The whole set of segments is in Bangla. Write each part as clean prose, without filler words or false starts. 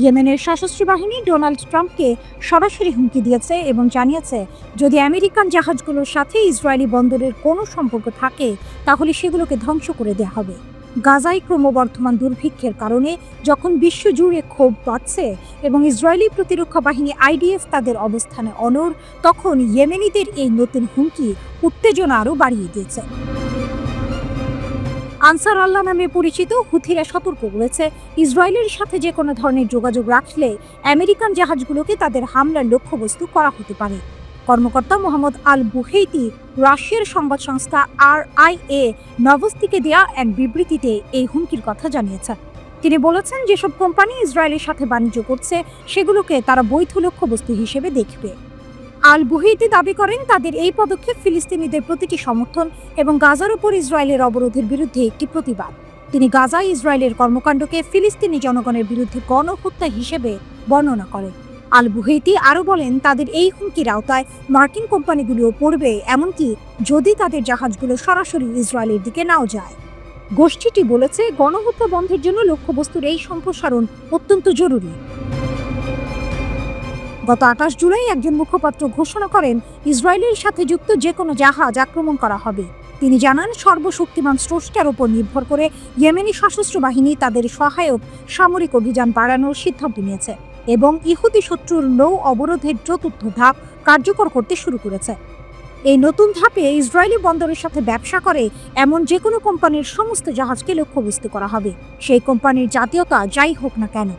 ইয়েমেনের সশস্ত্র বাহিনী ডোনাল্ড ট্রাম্পকে সরাসরি হুমকি দিয়েছে এবং জানিয়েছে যদি আমেরিকান জাহাজগুলোর সাথে ইসরায়েলি বন্দরের কোনো সম্পর্ক থাকে তাহলে সেগুলোকে ধ্বংস করে দেওয়া হবে। গাজায় ক্রমবর্ধমান দুর্ভিক্ষের কারণে যখন বিশ্বজুড়ে ক্ষোভ বাড়ছে এবং ইসরায়েলি প্রতিরক্ষা বাহিনী আইডিএফ তাদের অবস্থানে অনড়, তখন ইয়েমেনিদের এই নতুন হুমকি উত্তেজনা আরও বাড়িয়ে দিয়েছে। আনসার আল্লাহ নামে পরিচিত হুথিরা সতর্ক করেছে ইসরায়েলের সাথে যে কোনো ধরনের যোগাযোগ রাখলে আমেরিকান জাহাজগুলোকে তাদের হামলার লক্ষ্যবস্তু করা হতে পারে। কর্মকর্তা মোহাম্মদ আল বুহেইতি রাশিয়ার সংবাদ সংস্থা RIA নভস্তিকে দেয়া এক বিবৃতিতে এই হুমকির কথা জানিয়েছেন। তিনি বলেছেন যেসব কোম্পানি ইসরায়েলের সাথে বাণিজ্য করছে সেগুলোকে তারা বৈধ লক্ষ্যবস্তু হিসেবে দেখবে। আল বুহেইতি দাবি করেন তাদের এই পদক্ষেপ ফিলিস্তিনিদের প্রতিটি সমর্থন এবং গাজার উপর ইসরায়েলের অবরোধের বিরুদ্ধে একটি প্রতিবাদ। তিনি গাজায় ইসরায়েলের কর্মকাণ্ডকে ফিলিস্তিনি জনগণের বিরুদ্ধে গণহত্যা হিসেবে বর্ণনা করেন। আল বুহেইতি আরও বলেন তাদের এই হুমকির আওতায় মার্কিন কোম্পানিগুলোও পড়বে, এমনকি যদি তাদের জাহাজগুলো সরাসরি ইসরায়েলের দিকে নাও যায়। গোষ্ঠীটি বলেছে গণহত্যা বন্ধের জন্য লক্ষ্যবস্তুর এই সম্প্রসারণ অত্যন্ত জরুরি। গত 28 জুলাই একজন মুখপাত্র ঘোষণা করেন ইসরায়েলের সাথে যুক্ত যে কোনো জাহাজ আক্রমণ করা হবে। তিনি জানান সর্বশক্তিমান স্রষ্টার উপর নির্ভর করে ইয়েমেনি সশস্ত্র বাহিনী তাদের সহায়ক সামরিক অভিযান বাড়ানোর সিদ্ধান্ত নিয়েছে এবং ইহুদি শত্রুর নৌ অবরোধের চতুর্থ ধাপ কার্যকর করতে শুরু করেছে। এই নতুন ধাপে ইসরায়েলি বন্দরের সাথে ব্যবসা করে এমন যে কোনো কোম্পানির সমস্ত জাহাজকে লক্ষ্যবস্তু করা হবে, সেই কোম্পানির জাতীয়তা যাই হোক না কেন।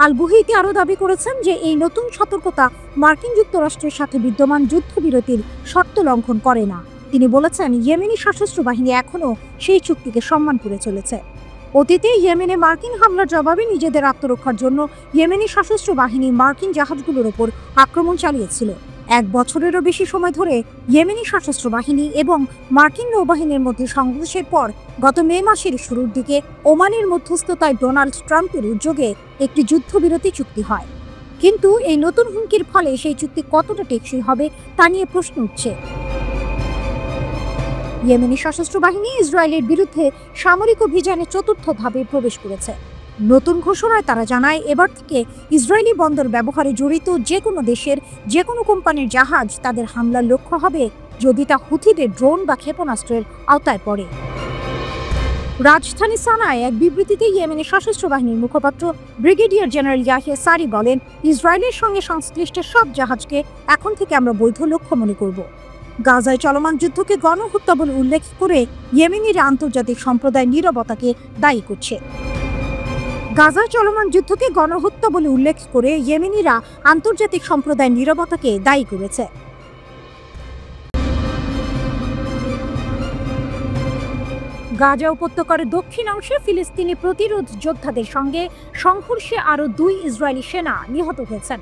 আল বুহেইতি আরও দাবি করেছেন যে এই নতুন সতর্কতা মার্কিন যুক্তরাষ্ট্রের সাথে বিদ্যমান যুদ্ধবিরতির শর্ত লঙ্ঘন করে না। তিনি বলেছেন ইয়েমেনি সশস্ত্র বাহিনী এখনও সেই চুক্তিকে সম্মান করে চলেছে। অতীতে ইয়েমেনে মার্কিন হামলার জবাবে নিজেদের আত্মরক্ষার জন্য ইয়েমেনি সশস্ত্র বাহিনী মার্কিন জাহাজগুলোর ওপর আক্রমণ চালিয়েছিল। 1 বছরেরও বেশি সময় ধরে ইয়েমেনি সশস্ত্র বাহিনী এবং মার্কিন নৌবাহিনীর মধ্যে সংঘর্ষের পর গত মে মাসের শুরুর দিকে ওমানের মধ্যস্থতায় ডোনাল্ড ট্রাম্পের উদ্যোগে একটি যুদ্ধবিরতি চুক্তি হয়। কিন্তু এই নতুন হুমকির ফলে সেই চুক্তি কতটা টেকসই হবে তা নিয়ে প্রশ্ন উঠছে। ইয়েমেনি সশস্ত্র বাহিনী ইসরায়েলের বিরুদ্ধে সামরিক অভিযানে চতুর্থ ধাপে প্রবেশ করেছে। নতুন ঘোষণায় তারা জানায় এবার থেকে ইসরায়েলি বন্দর ব্যবহারে জড়িত যে কোনো দেশের যে কোনো কোম্পানির জাহাজ তাদের হামলার লক্ষ্য হবে যদি তা হুথিদের ড্রোন বা ক্ষেপণাস্ত্রের আওতায় পড়ে। রাজধানী সানায় এক বিবৃতিতে ইয়েমেনি সশস্ত্র বাহিনীর মুখপাত্র ব্রিগেডিয়ার জেনারেল ইয়াহিয়া সারি বলেন ইসরায়েলের সঙ্গে সংশ্লিষ্ট সব জাহাজকে এখন থেকে আমরা বৈধ লক্ষ্য মনে করব। গাজায় চলমান যুদ্ধকে গণহত্যা বলে উল্লেখ করে ইয়েমেনিরা আন্তর্জাতিক সম্প্রদায় নীরবতাকে দায়ী করছে। গাজায় চলমান যুদ্ধকে গণহত্যা বলে উল্লেখ করে ইয়েমেনিরা আন্তর্জাতিক সম্প্রদায় নীরবতাকে দায়ী করেছে। গাজা উপত্যকার দক্ষিণ অংশে ফিলিস্তিনি প্রতিরোধ যোদ্ধাদের সঙ্গে সংঘর্ষে আরও 2 ইসরায়েলি সেনা নিহত হয়েছেন।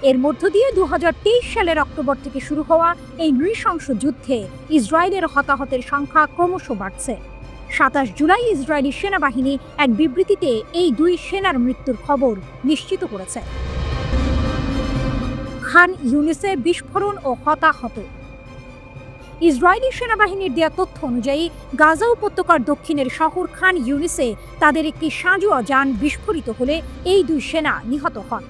এর মধ্য দিয়ে 2023 সালের অক্টোবর থেকে শুরু হওয়া এই নৃশংস যুদ্ধে ইসরায়েলের হতাহতের সংখ্যা ক্রমশ বাড়ছে। 27 জুলাই ইসরায়েলি সেনাবাহিনী এক বিবৃতিতে এই 2 সেনার মৃত্যুর খবর নিশ্চিত করেছে। খান ইউনিসে বিস্ফোরণ ও হতাহত। ইসরায়েলি সেনাবাহিনীর দেয়া তথ্য অনুযায়ী গাজা উপত্যকার দক্ষিণের শহর খান ইউনিসে তাদের একটি সাঁজোয়া যান বিস্ফোরিত হলে এই 2 সেনা নিহত হন।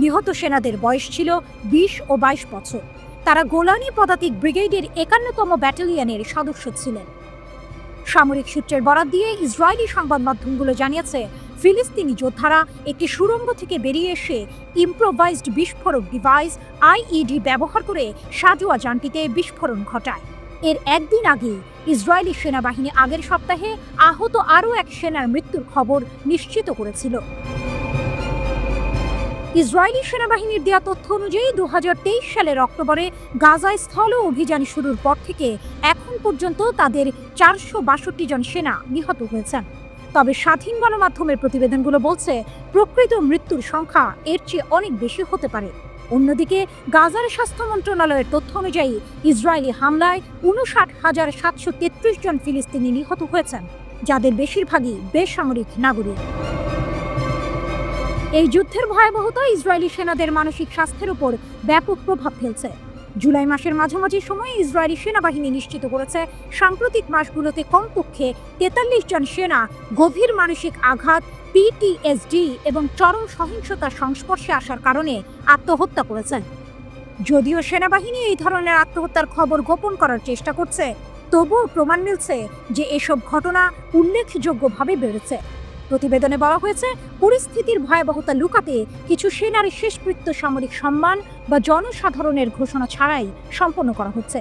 নিহত সেনাদের বয়স ছিল 20 ও 22 বছর। তারা গোলানি পদাতিক ব্রিগেডের 51তম ব্যাটালিয়নের সদস্য ছিলেন। সামরিক সূত্রের বরাত দিয়ে ইসরায়েলি সংবাদ মাধ্যমগুলো জানিয়েছে ফিলিস্তিনি যোদ্ধারা একটি সুড়ঙ্গ থেকে বেরিয়ে এসে ইম্প্রোভাইজড বিস্ফোরক ডিভাইস IED ব্যবহার করে সাঁজোয়া যানটিতে বিস্ফোরণ ঘটায়। এর একদিন আগে ইসরায়েলি সেনাবাহিনী আগের সপ্তাহে আহত আরও এক সেনার মৃত্যুর খবর নিশ্চিত করেছিল। ইসরায়েলি সেনাবাহিনীর দেয়া তথ্য অনুযায়ী 2023 সালের অক্টোবরে গাজায় স্থল অভিযান শুরুর পর থেকে এখন পর্যন্ত তাদের 462 জন সেনা নিহত হয়েছেন। তবে স্বাধীন গণমাধ্যমের প্রতিবেদনগুলো বলছে প্রকৃত মৃত্যুর সংখ্যা এর চেয়ে অনেক বেশি হতে পারে। অন্যদিকে গাজার স্বাস্থ্য মন্ত্রণালয়ের তথ্য অনুযায়ী ইসরায়েলি হামলায় 59,733 জন ফিলিস্তিনি নিহত হয়েছেন, যাদের বেশিরভাগই বেসামরিক নাগরিক। এই যুদ্ধের ভয়াবহতা ইসরায়েলি সেনাদের মানসিক স্বাস্থ্যের উপর ব্যাপক প্রভাব ফেলছে। জুলাই মাসের মাঝামাঝি সময়ে ইসরায়েলি সেনাবাহিনী নিশ্চিত করেছে সাম্প্রতিক মাসগুলোতে কমপক্ষে ৪৩ জন সেনা গভীর মানসিক আঘাত, পিটিএসডি এবং চরম সহিংসতার সংস্পর্শে আসার কারণে আত্মহত্যা করেছেন। যদিও সেনাবাহিনী এই ধরনের আত্মহত্যার খবর গোপন করার চেষ্টা করছে, তবুও প্রমাণ মিলছে যে এসব ঘটনা উল্লেখযোগ্যভাবে বেড়েছে। প্রতিবেদনে বলা হয়েছে, পরিস্থিতির ভয়াবহতা লুকাতে কিছু সেনার শেষকৃত্য সামরিক সম্মান বা জনসাধারণের ঘোষণা ছাড়াই সম্পন্ন করা হচ্ছে।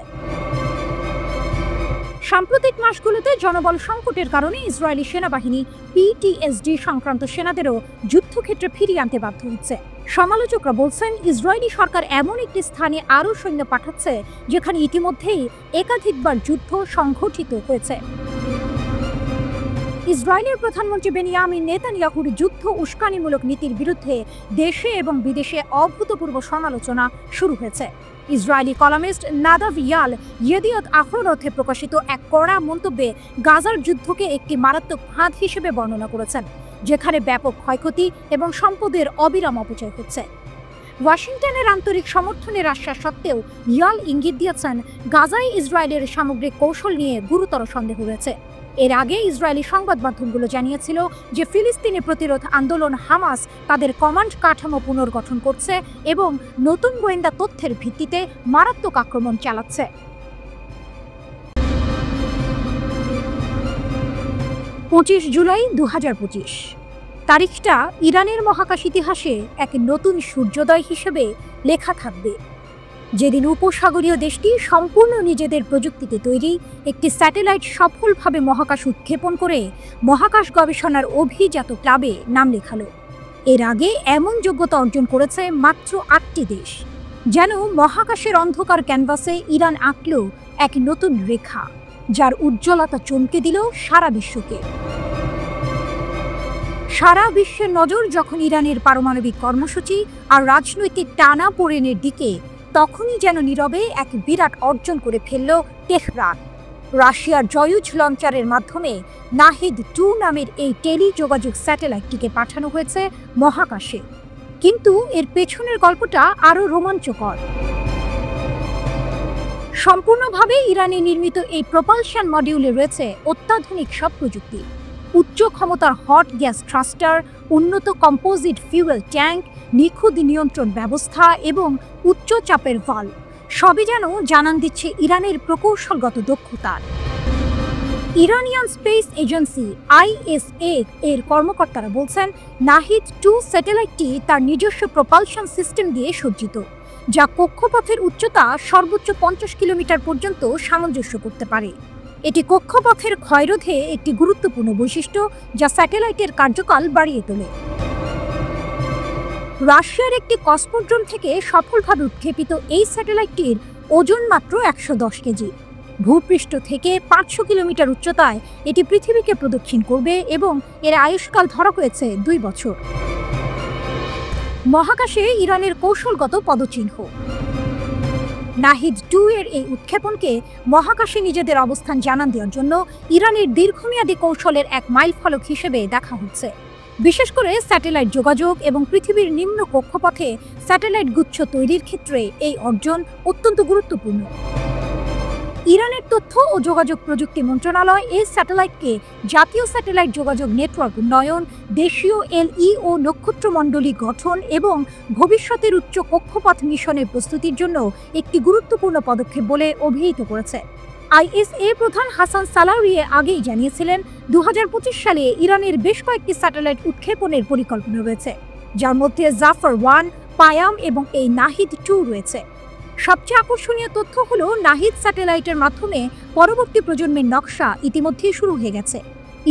সাম্প্রতিক মাসগুলোতে জনবল সংকটের কারণে ইসরায়েলি সেনাবাহিনী পিটিএসডি সংক্রান্ত সেনাদেরও যুদ্ধক্ষেত্রে ফিরিয়ে আনতে বাধ্য হচ্ছে। সমালোচকরা বলছেন, ইসরায়েলি সরকার এমন একটি স্থানে আরও সৈন্য পাঠাচ্ছে যেখানে ইতিমধ্যেই একাধিকবার যুদ্ধ সংঘটিত হয়েছে। ইসরায়েলের প্রধানমন্ত্রী বেনিয়ামিন নেতানিয়াহুর যুদ্ধ উস্কানিমূলক নীতির বিরুদ্ধে দেশে এবং বিদেশে অভূতপূর্ব সমালোচনা শুরু হয়েছে। ইসরায়েলি কলামিস্ট নাদাভ ইয়াল ইয়েদিয়ত আখরোনথে প্রকাশিত এক কড়া মন্তব্যে গাজার যুদ্ধকে একটি মারাত্মক ফাঁদ হিসেবে বর্ণনা করেছেন, যেখানে ব্যাপক ক্ষয়ক্ষতি এবং সম্পদের অবিরাম অপচয় হচ্ছে। ওয়াশিংটনের আন্তরিক সমর্থনের আশ্বাস সত্ত্বেও ইয়াল ইঙ্গিত দিয়েছেন, গাজায় ইসরায়েলের সামগ্রিক কৌশল নিয়ে গুরুতর সন্দেহ রয়েছে। এর আগে ইসরায়েলি সংবাদ মাধ্যমগুলো জানিয়েছিল যে ফিলিস্তিনি প্রতিরোধ আন্দোলন হামাস তাদের কমান্ড কাঠামো পুনর্গঠন করছে এবং নতুন গোয়েন্দা তথ্যের ভিত্তিতে মারাত্মক আক্রমণ চালাচ্ছে। 25 জুলাই 2025 তারিখটা ইরানের মহাকাশ ইতিহাসে এক নতুন সূর্যোদয় হিসেবে লেখা থাকবে, যেদিন উপসাগরীয় দেশটি সম্পূর্ণ নিজেদের প্রযুক্তিতে তৈরি একটি স্যাটেলাইট সফলভাবে মহাকাশ উৎক্ষেপণ করে মহাকাশ গবেষণার অভিজাত ক্লাবে নাম লেখালো। এর আগে এমন যোগ্যতা অর্জন করেছে মাত্র 8টি দেশ। যেন মহাকাশের অন্ধকার ক্যানভাসে ইরান আঁকল এক নতুন রেখা, যার উজ্জ্বলতা চমকে দিল সারা বিশ্বকে। সারা বিশ্বের নজর যখন ইরানের পারমাণবিক কর্মসূচি আর রাজনৈতিক টানাপোড়েনের দিকে, তখনই যেন নীরবে এক বিরাট অর্জন করে ফেলল তেহরান। রাশিয়ার জয়ুজ লঞ্চারের মাধ্যমে নাহিদ-2 নামের এই টেলিযোগাযোগ স্যাটেলাইটটিকে পাঠানো হয়েছে মহাকাশে। কিন্তু এর পেছনের গল্পটা আরও রোমাঞ্চকর। সম্পূর্ণভাবে ইরানে নির্মিত এই প্রপালশন মডিউলে রয়েছে অত্যাধুনিক সব প্রযুক্তি, উচ্চ ক্ষমতার হট গ্যাস থ্রাস্টার, উন্নত কম্পোজিট ফিউয়েল ট্যাঙ্ক, নিখুঁত নিয়ন্ত্রণ ব্যবস্থা এবং উচ্চ চাপের ভালভ, সবই যেন জানান দিচ্ছে ইরানের প্রকৌশলগত দক্ষতার। ইরানিয়ান স্পেস এজেন্সি ISA এর কর্মকর্তারা বলছেন, নাহিদ-2 স্যাটেলাইটটি তার নিজস্ব প্রপালশন সিস্টেম দিয়ে সজ্জিত, যা কক্ষপথের উচ্চতা সর্বোচ্চ 50 কিলোমিটার পর্যন্ত সামঞ্জস্য করতে পারে। এটি কক্ষপথের ক্ষয়রোধে একটি গুরুত্বপূর্ণ বৈশিষ্ট্য, যা স্যাটেলাইটের কার্যকাল বাড়িয়ে তোলে। রাশিয়ার একটি কসমোড্রোম থেকে সফলভাবে উৎক্ষেপিত এই স্যাটেলাইটটির ওজন মাত্র 110 কেজি। ভূপৃষ্ঠ থেকে 500 কিলোমিটার উচ্চতায় এটি পৃথিবীকে প্রদক্ষিণ করবে এবং এর আয়ুষ্কাল ধরা হয়েছে 2 বছর। মহাকাশে ইরানের কৌশলগত পদচিহ্ন। নাহিদ-2 এর এই উৎক্ষেপণকে মহাকাশে নিজেদের অবস্থান জানান দেওয়ার জন্য ইরানের দীর্ঘমেয়াদী কৌশলের এক মাইলফলক হিসেবে দেখা হচ্ছে। বিশেষ করে স্যাটেলাইট যোগাযোগ এবং পৃথিবীর নিম্ন কক্ষপথে স্যাটেলাইট গুচ্ছ তৈরির ক্ষেত্রে এই অর্জন অত্যন্ত গুরুত্বপূর্ণ। ইরানের তথ্য ও যোগাযোগ প্রযুক্তি মন্ত্রণালয় এই স্যাটেলাইটকে জাতীয় স্যাটেলাইট যোগাযোগ নেটওয়ার্ক উন্নয়ন, দেশীয় LEO নক্ষত্রমণ্ডলী গঠন এবং ভবিষ্যতের উচ্চ কক্ষপথ মিশনের প্রস্তুতির জন্য একটি গুরুত্বপূর্ণ পদক্ষেপ বলে অভিহিত করেছে। ISA প্রধান হাসান সালাউরিয়ে আগেই জানিয়েছিলেন, 2025 সালে ইরানের বেশ কয়েকটি স্যাটেলাইট উৎক্ষেপণের পরিকল্পনা রয়েছে, যার মধ্যে জাফর-1, পায়াম এবং এই নাহিদ-2 রয়েছে। সবচেয়ে আকর্ষণীয় তথ্য হলো, নাহিদ স্যাটেলাইটের মাধ্যমে পরবর্তী প্রজন্মের নকশা ইতিমধ্যেই শুরু হয়ে গেছে।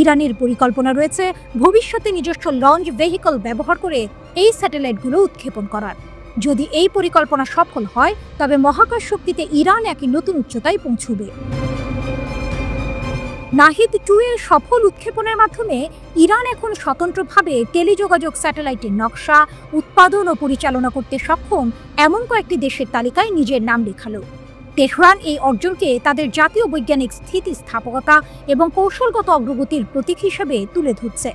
ইরানের পরিকল্পনা রয়েছে ভবিষ্যতে নিজস্ব লঞ্চ ভেহিকল ব্যবহার করে এই স্যাটেলাইটগুলো উৎক্ষেপণ করার। যদি এই পরিকল্পনা সফল হয়, তবে মহাকাশ শক্তিতে ইরান এক নতুন উচ্চতায় পৌঁছবে। নাহিদ-2 এর সফল উৎক্ষেপণের মাধ্যমে ইরান এখন স্বতন্ত্রভাবে টেলিযোগাযোগ স্যাটেলাইটের নকশা, উৎপাদন ও পরিচালনা করতে সক্ষম এমন কয়েকটি দেশের তালিকায় নিজের নাম লেখালো। তেহরান এই অর্জনকে তাদের জাতীয় বৈজ্ঞানিক স্থিতিস্থাপকতা এবং কৌশলগত অগ্রগতির প্রতীক হিসেবে তুলে ধরছে।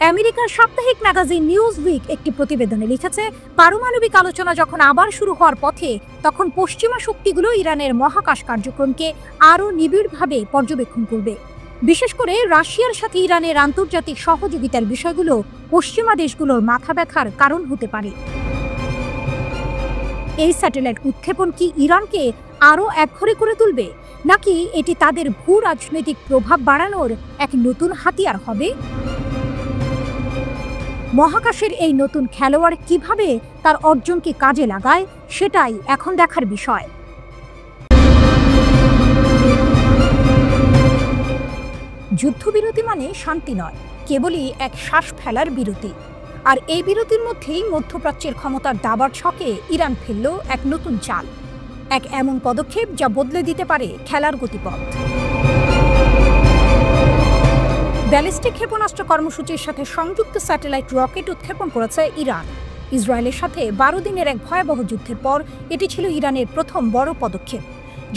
আমেরিকার সাপ্তাহিক ম্যাগাজিন নিউজউইক একটি প্রতিবেদনে লিখেছে, পারমাণবিক আলোচনা যখন আবার শুরু হওয়ার পথে, তখন পশ্চিমা শক্তিগুলো ইরানের মহাকাশ কার্যক্রমকে আরও নিবিড়ভাবে পর্যবেক্ষণ করবে। বিশেষ করে রাশিয়ার সাথে ইরানের আন্তর্জাতিক সহযোগিতার বিষয়গুলো পশ্চিমা দেশগুলোর মাথা ব্যথার কারণ হতে পারে। এই স্যাটেলাইট উৎক্ষেপণ কি ইরানকে আরও একঘরে করে তুলবে, নাকি এটি তাদের ভূ রাজনৈতিক প্রভাব বাড়ানোর এক নতুন হাতিয়ার হবে? মহাকাশের এই নতুন খেলোয়াড় কিভাবে তার অর্জনকে কাজে লাগায়, সেটাই এখন দেখার বিষয়। যুদ্ধবিরতি মানে শান্তি নয়, কেবলই এক শ্বাস ফেলার বিরতি। আর এই বিরতির মধ্যেই মধ্যপ্রাচ্যের ক্ষমতার দাবার ছকে ইরান ফেলল এক নতুন চাল, এক এমন পদক্ষেপ যা বদলে দিতে পারে খেলার গতিপথ। ব্যালিস্টিক ক্ষেপণাস্ত্র কর্মসূচির সাথে সংযুক্ত স্যাটেলাইট রকেট উৎক্ষেপণ করেছে ইরান। ইসরায়েলের সাথে 12 দিনের এক ভয়াবহ যুদ্ধের পর এটি ছিল ইরানের প্রথম বড় পদক্ষেপ।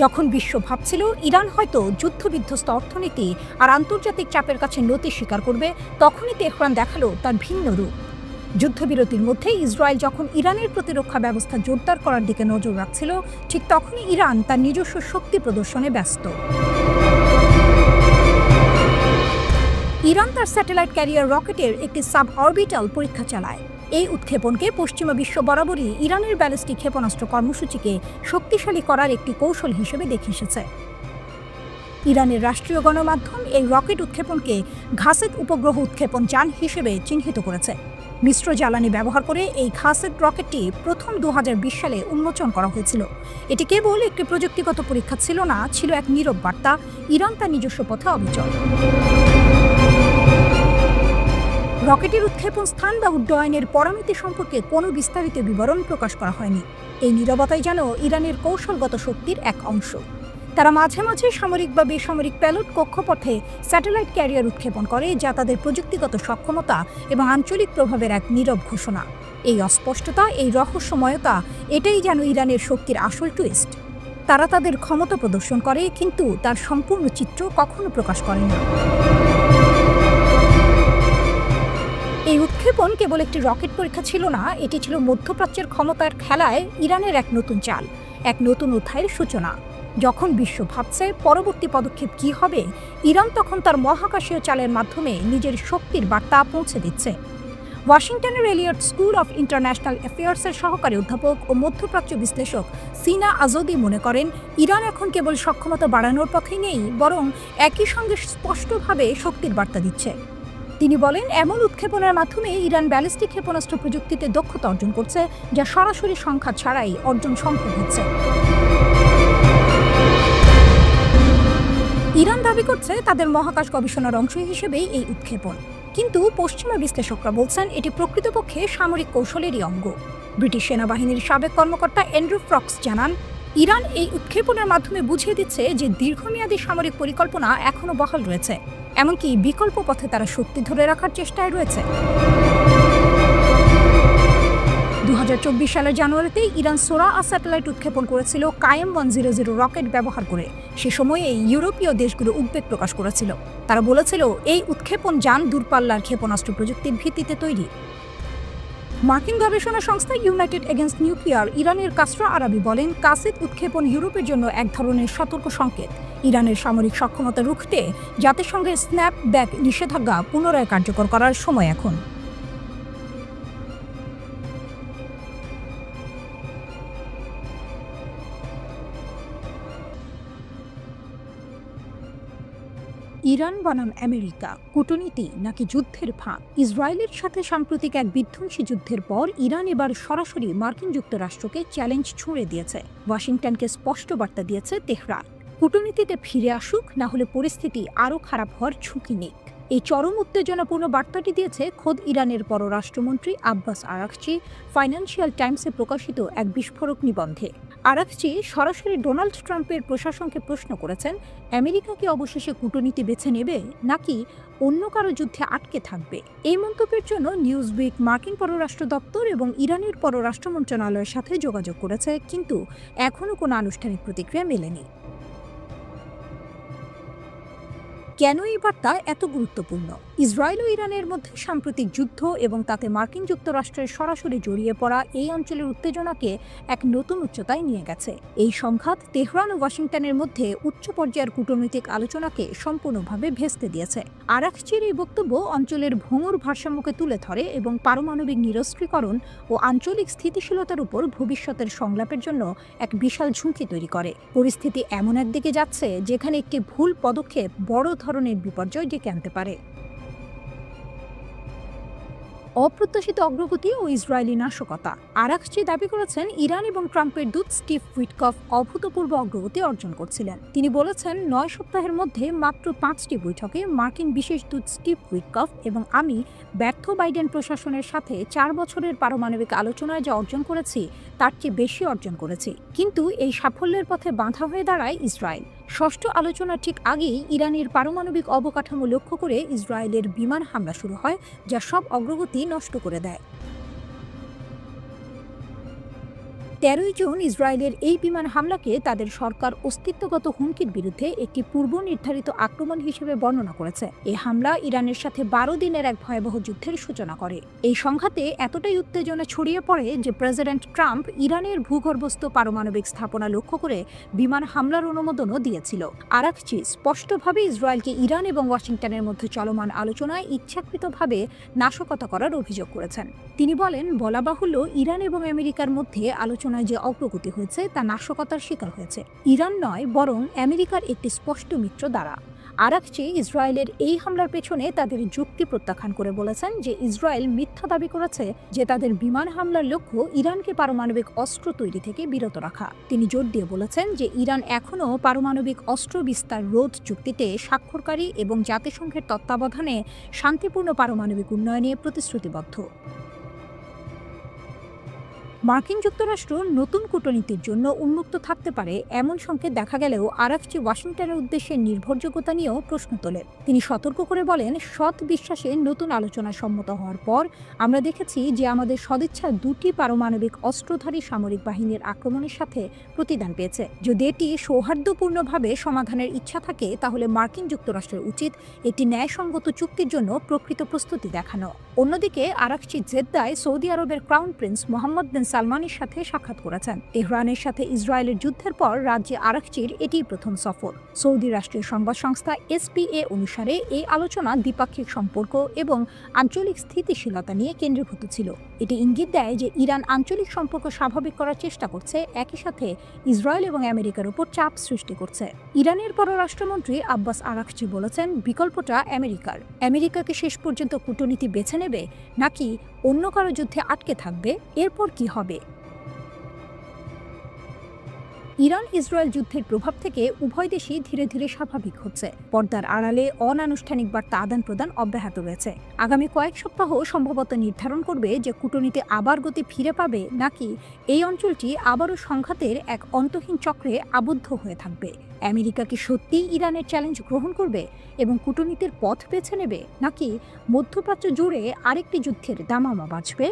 যখন বিশ্ব ভাবছিল ইরান হয়তো যুদ্ধবিধ্বস্ত অর্থনীতি আর আন্তর্জাতিক চাপের কাছে নতি স্বীকার করবে, তখনই তেহরান দেখালো তার ভিন্ন রূপ। যুদ্ধবিরতির মধ্যে ইসরায়েল যখন ইরানের প্রতিরক্ষা ব্যবস্থা জোরদার করার দিকে নজর রাখছিল, ঠিক তখনই ইরান তার নিজস্ব শক্তি প্রদর্শনে ব্যস্ত। ইরান তার স্যাটেলাইট ক্যারিয়ার রকেটের একটি সাব অরবিটাল পরীক্ষা চালায়। এই উৎক্ষেপণকে পশ্চিমা বিশ্ব বরাবরই ইরানের ব্যালিস্টিক ক্ষেপণাস্ত্র কর্মসূচিকে শক্তিশালী করার একটি কৌশল হিসেবে দেখে এসেছে। ইরানের রাষ্ট্রীয় গণমাধ্যম এই রকেট উৎক্ষেপণকে ঘাসেদ উপগ্রহ উৎক্ষেপণ যান হিসেবে চিহ্নিত করেছে। মিশ্র জ্বালানি ব্যবহার করে এই ঘাসেদ রকেটটি প্রথম 2020 সালে উন্মোচন করা হয়েছিল। এটি কেবল একটি প্রযুক্তিগত পরীক্ষা ছিল না, ছিল এক নীরব বার্তা, ইরান তার নিজস্ব পথে অবিচল। রকেটের উৎক্ষেপণ স্থান বা উড্ডয়নের পরামিতি সম্পর্কে কোনো বিস্তারিত বিবরণ প্রকাশ করা হয়নি। এই নীরবতাই যেন ইরানের কৌশলগত শক্তির এক অংশ। তারা মাঝে মাঝে সামরিক বা বেসামরিক প্যালোড কক্ষপথে স্যাটেলাইট ক্যারিয়ার উৎক্ষেপণ করে, যা তাদের প্রযুক্তিগত সক্ষমতা এবং আঞ্চলিক প্রভাবের এক নীরব ঘোষণা। এই অস্পষ্টতা, এই রহস্যময়তা, এটাই যেন ইরানের শক্তির আসল টুইস্ট। তারা তাদের ক্ষমতা প্রদর্শন করে, কিন্তু তার সম্পূর্ণ চিত্র কখনো প্রকাশ করে না। এই উৎক্ষেপণ কেবল একটি রকেট পরীক্ষা ছিল না, এটি ছিল মধ্যপ্রাচ্যের ক্ষমতার খেলায় ইরানের এক নতুন চাল, এক নতুন অধ্যায়ের সূচনা। যখন বিশ্ব ভাবছে পরবর্তী পদক্ষেপ কি হবে, ইরান তখন তার মহাকাশীয় চালের মাধ্যমে নিজের শক্তির বার্তা পৌঁছে দিচ্ছে। ওয়াশিংটনের এলিয়ট স্কুল অফ ইন্টারন্যাশনাল অ্যাফেয়ার্সের সহকারী অধ্যাপক ও মধ্যপ্রাচ্য বিশ্লেষক সিনা আজদি মনে করেন, ইরান এখন কেবল সক্ষমতা বাড়ানোর পথেই নেই, বরং একই সঙ্গে স্পষ্টভাবে শক্তির বার্তা দিচ্ছে। তিনি বলেন, এমন উৎক্ষেপণের মাধ্যমে ইরান ব্যালিস্টিক ক্ষেপণাস্ত্র প্রযুক্তিতে দক্ষতা অর্জন করছে, যা সরাসরি সংখ্যা ছাড়াই অর্জন সম্ভব হচ্ছে। ইরান দাবি করছে তাদের মহাকাশ গবেষণার অংশ হিসেবেই এই উৎক্ষেপণ, কিন্তু পশ্চিমা বিশ্লেষকরা বলছেন এটি প্রকৃতপক্ষে সামরিক কৌশলেরই অঙ্গ। ব্রিটিশ সেনাবাহিনীর সাবেক কর্মকর্তা অ্যান্ড্রু ফ্রক্স জানান, ইরান এই উৎক্ষেপণের মাধ্যমে বুঝিয়ে দিচ্ছে যে দীর্ঘমেয়াদী সামরিক পরিকল্পনা এখনও বহাল রয়েছে, এমনকি বিকল্প পথে তারা শক্তি ধরে রাখার চেষ্টায় রয়েছে। 2024 সালের জানুয়ারিতে ইরান সোরা স্যাটেলাইট উৎক্ষেপণ করেছিল কায়েম 100 রকেট ব্যবহার করে। সে সময়ে ইউরোপীয় দেশগুলো উদ্বেগ প্রকাশ করেছিল। তারা বলেছিল এই উৎক্ষেপণ যান দূরপাল্লার ক্ষেপণাস্ত্র প্রযুক্তির ভিত্তিতে তৈরি। মার্কিন গবেষণা সংস্থা ইউনাইটেড এগেইনস্ট নিউক্লিয়ার ইরানের কাসরা আরাবি বলেন, কাসেদ উৎক্ষেপণ ইউরোপের জন্য এক ধরনের সতর্ক সংকেত। ইরানের সামরিক সক্ষমতা রুখতে জাতিসংঘের স্ন্যাপব্যাক নিষেধাজ্ঞা পুনরায় কার্যকর করার সময় এখন। ইরান বনাম আমেরিকা, কূটনীতি নাকি যুদ্ধের ফাঁদ? ইসরায়েলের সাথে সাম্প্রতিক এক বিধ্বংসী যুদ্ধের পর ইরান এবার সরাসরি মার্কিন যুক্তরাষ্ট্রকে চ্যালেঞ্জ ছুঁড়ে দিয়েছে। ওয়াশিংটনকে স্পষ্ট বার্তা দিয়েছে তেহরান, কূটনীতিতে ফিরে আসুক, না হলে পরিস্থিতি আরও খারাপ হওয়ার ঝুঁকি নিক। এই চরম উত্তেজনাপূর্ণ বার্তাটি দিয়েছে খোদ ইরানের পররাষ্ট্রমন্ত্রী আব্বাস আরাকচি ফাইন্যান্সিয়াল টাইমসে প্রকাশিত এক বিস্ফোরক নিবন্ধে। আরাকচি সরাসরি ডোনাল্ড ট্রাম্পের প্রশাসনকে প্রশ্ন করেছেন, আমেরিকা কি অবশেষে কূটনীতি বেছে নেবে, নাকি অন্য কারো যুদ্ধে আটকে থাকবে? এই মন্তব্যের জন্য নিউজউইক মার্কিন পররাষ্ট্র দপ্তর এবং ইরানের পররাষ্ট্র মন্ত্রণালয়ের সাথে যোগাযোগ করেছে, কিন্তু এখনও কোনো আনুষ্ঠানিক প্রতিক্রিয়া মেলেনি। কেন এই বার্তা এত গুরুত্বপূর্ণ? ইসরায়েল ও ইরানের মধ্যে সাম্প্রতিক যুদ্ধ এবং তাতে মার্কিন যুক্তরাষ্ট্রের সরাসরি জড়িয়ে পড়া এই অঞ্চলের উত্তেজনাকে এক নতুন উচ্চতায় নিয়ে গেছে। এই সংঘাত তেহরান ও ওয়াশিংটনের মধ্যে উচ্চ পর্যায়ের কূটনৈতিক আলোচনাকে সম্পূর্ণভাবে ভেস্তে দিয়েছে। আরাকচির এই বক্তব্য অঞ্চলের ভঙ্গুর ভারসাম্যকে তুলে ধরে এবং পারমাণবিক নিরস্ত্রীকরণ ও আঞ্চলিক স্থিতিশীলতার উপর ভবিষ্যতের সংলাপের জন্য এক বিশাল ঝুঁকি তৈরি করে। পরিস্থিতি এমন একদিকে যাচ্ছে যেখানে একটি ভুল পদক্ষেপ বড় ধরনের বিপর্যয় ডেকে আনতে পারে। অপ্রত্যাশিত অগ্রগতি ও ইসরায়েলি নাশকতা। আরাকচি দাবি করেছেন, ইরান এবং ট্রাম্পের দূত স্টিভ উইটকফ অভূতপূর্ব অগ্রগতি অর্জন করছিলেন। তিনি বলেছেন, 9 সপ্তাহের মধ্যে মাত্র 5টি বৈঠকে মার্কিন বিশেষ দূত স্টিভ উইটকফ এবং আমি ব্যর্থ বাইডেন প্রশাসনের সাথে 4 বছরের পারমাণবিক আলোচনায় যা অর্জন করেছি তার চেয়ে বেশি অর্জন করেছি। কিন্তু এই সাফল্যের পথে বাধা হয়ে দাঁড়ায় ইসরায়েল। ষষ্ঠ আলোচনার ঠিক আগেই ইরানের পারমাণবিক অবকাঠামো লক্ষ্য করে ইসরায়েলের বিমান হামলা শুরু হয়, যা সব অগ্রগতি নষ্ট করে দেয়। 13 জুন ইসরায়েলের এই বিমান হামলাকে তাদের সরকার অস্তিত্বগত হুমকির বিরুদ্ধে একটি পূর্ব নির্ধারিত আক্রমণ হিসেবে বর্ণনা করেছে। এই হামলা ইরানের সাথে 12 দিনের এক ভয়াবহ যুদ্ধের সূচনা করে। এই সংঘাতে এতটাই উত্তেজনা ছড়িয়ে পড়ে যে প্রেসিডেন্ট ট্রাম্প ইরানের ভূগর্ভস্থ পারমাণবিক স্থাপনা লক্ষ্য করে বিমান হামলার অনুমোদনও দিয়েছিল। আরাকচি স্পষ্টভাবে ইসরায়েলকে ইরান এবং ওয়াশিংটনের মধ্যে চলমান আলোচনায় ইচ্ছাকৃতভাবে নাশকতা করার অভিযোগ করেছেন। তিনি বলেন, বলা বাহুল্য, ইরান এবং আমেরিকার মধ্যে আলোচনায় যে অগ্রগতি হয়েছে তা নাশকতার শিকার হয়েছে। ইরান নয়, বরং আমেরিকার একটি স্পষ্ট মিত্র দ্বারা। আরাকচি ইসরায়েলের এই হামলার পেছনে তাদের যুক্তি প্রত্যাখ্যান করে বলেছেন যে ইসরায়েল মিথ্যা দাবি করেছে যে তাদের বিমান হামলার লক্ষ্য ইরানকে পারমাণবিক অস্ত্র তৈরি থেকে বিরত রাখা। তিনি জোর দিয়ে বলেছেন যে ইরান এখনও পারমাণবিক অস্ত্র বিস্তার রোধ চুক্তিতে স্বাক্ষরকারী এবং জাতিসংঘের তত্ত্বাবধানে শান্তিপূর্ণ পারমাণবিক উন্নয়নে প্রতিশ্রুতিবদ্ধ। মার্কিন যুক্তরাষ্ট্র নতুন কূটনীতির জন্য উন্মুক্ত থাকতে পারে এমন সংকেত দেখা গেলেও আরাকচি ওয়াশিংটনের উদ্দেশ্যে নির্ভরযোগ্যতা নিয়েও প্রশ্ন তোলেন। তিনি সতর্ক করে বলেন, সৎ বিশ্বাসে নতুন আলোচনা সম্মত হওয়ার পর আমরা দেখেছি যে আমাদের সদিচ্ছা 2টি পারমাণবিক অস্ত্রধারী সামরিক বাহিনীর আক্রমণের সাথে প্রতিদান পেয়েছে। যদি এটি সৌহার্দ্যপূর্ণভাবে সমাধানের ইচ্ছা থাকে তাহলে মার্কিন যুক্তরাষ্ট্রের উচিত একটি ন্যায়সঙ্গত চুক্তির জন্য প্রকৃত প্রস্তুতি দেখানো। অন্যদিকে আরাকচি জেদ্দায় সৌদি আরবের ক্রাউন প্রিন্স মোহাম্মদ বিন সালমানের সাথে সাক্ষাৎ করেছেন। তেহরানের সাথে ইসরায়েলের যুদ্ধের পর রাজ্যে আরাকচির এটি প্রথম সফর। সৌদি রাষ্ট্রীয় সংবাদ সংস্থা SPA অনুসারে এই আলোচনা দ্বিপাক্ষিক সম্পর্ক এবং আঞ্চলিক স্থিতিশীলতা নিয়ে কেন্দ্রীভূত ছিল। এটি ইঙ্গিত দেয় যে ইরান আঞ্চলিক সম্পর্ক স্বাভাবিক করার চেষ্টা করছে, একই সাথে ইসরায়েল এবং আমেরিকার উপর চাপ সৃষ্টি করছে। ইরানের পররাষ্ট্রমন্ত্রী আব্বাস আরাকচি বলেছেন, বিকল্পটা আমেরিকার। আমেরিকাকে শেষ পর্যন্ত কূটনীতি বেছে নেবে নাকি অন্য কারো যুদ্ধে আটকে থাকবে, এরপর কি হবে? ইরান ইসরায়েল যুদ্ধের প্রভাব থেকে উভয় দেশই ধীরে ধীরে স্বাভাবিক হচ্ছে। পর্দার আড়ালে অনানুষ্ঠানিক বার্তা আদান প্রদান অব্যাহত রয়েছে। আগামী কয়েক সপ্তাহ সম্ভবত নির্ধারণ করবে যে কূটনীতি আবার গতি ফিরে পাবে নাকি এই অঞ্চলটি আবারও সংঘাতের এক অন্তহীন চক্রে আবদ্ধ হয়ে থাকবে। আমেরিকা কি সত্যিই ইরানের চ্যালেঞ্জ গ্রহণ করবে এবং কূটনীতির পথ বেছে নেবে, নাকি মধ্যপ্রাচ্য জুড়ে আরেকটি যুদ্ধের দামামা বাজবে?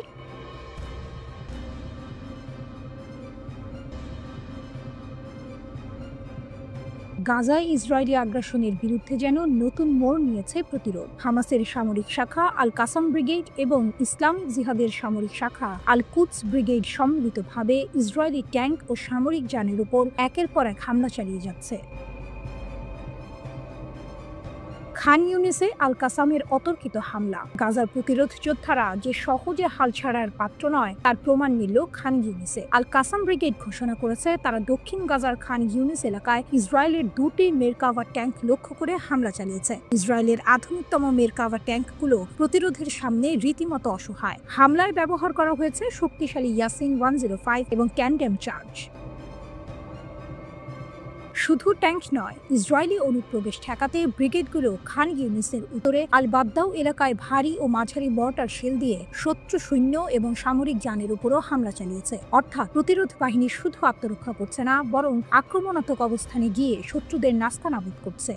গাজায় ইসরায়েলি আগ্রাসনের বিরুদ্ধে যেন নতুন মোড় নিয়েছে প্রতিরোধ। হামাসের সামরিক শাখা আল কাসাম ব্রিগেড এবং ইসলামিক জিহাদের সামরিক শাখা আল কুদস ব্রিগেড সম্মিলিতভাবে ইসরায়েলি ট্যাঙ্ক ও সামরিক যানের উপর একের পর এক হামলা চালিয়ে যাচ্ছে। খান ইউনিসে আল কাসামের অতর্কিত হামলা। গাজার প্রতিরোধ যোদ্ধারা যে সহজে হাল ছাড়ার পাত্র নয় তার প্রমাণ মিলল খান ইউনিসে। আল কাসাম ব্রিগেড ঘোষণা করেছে তারা দক্ষিণ গাজার খান ইউনিস এলাকায় ইসরায়েলের 2টি মেরকাভা ট্যাঙ্ক লক্ষ্য করে হামলা চালিয়েছে। ইসরায়েলের আধুনিকতম মেরকাভা ট্যাঙ্কগুলো প্রতিরোধের সামনে রীতিমতো অসহায়। হামলায় ব্যবহার করা হয়েছে শক্তিশালী ইয়াসিন 105 এবং ট্যান্ডেম চার্জ। শুধু ট্যাঙ্ক নয়, ইসরায়েলি অনুপ্রবেশ ঠেকাতে ব্রিগেডগুলো খান ইউনিসের উত্তরে আল বাদ্দাউ এলাকায় ভারী ও মাঝারি মর্টার শেল দিয়ে শত্রু সৈন্য এবং সামরিক যানের উপরও হামলা চালিয়েছে। অর্থাৎ প্রতিরোধ বাহিনী শুধু আত্মরক্ষা করছে না, বরং আক্রমণাত্মক অবস্থানে গিয়ে শত্রুদের নাস্তানাবুদ করছে।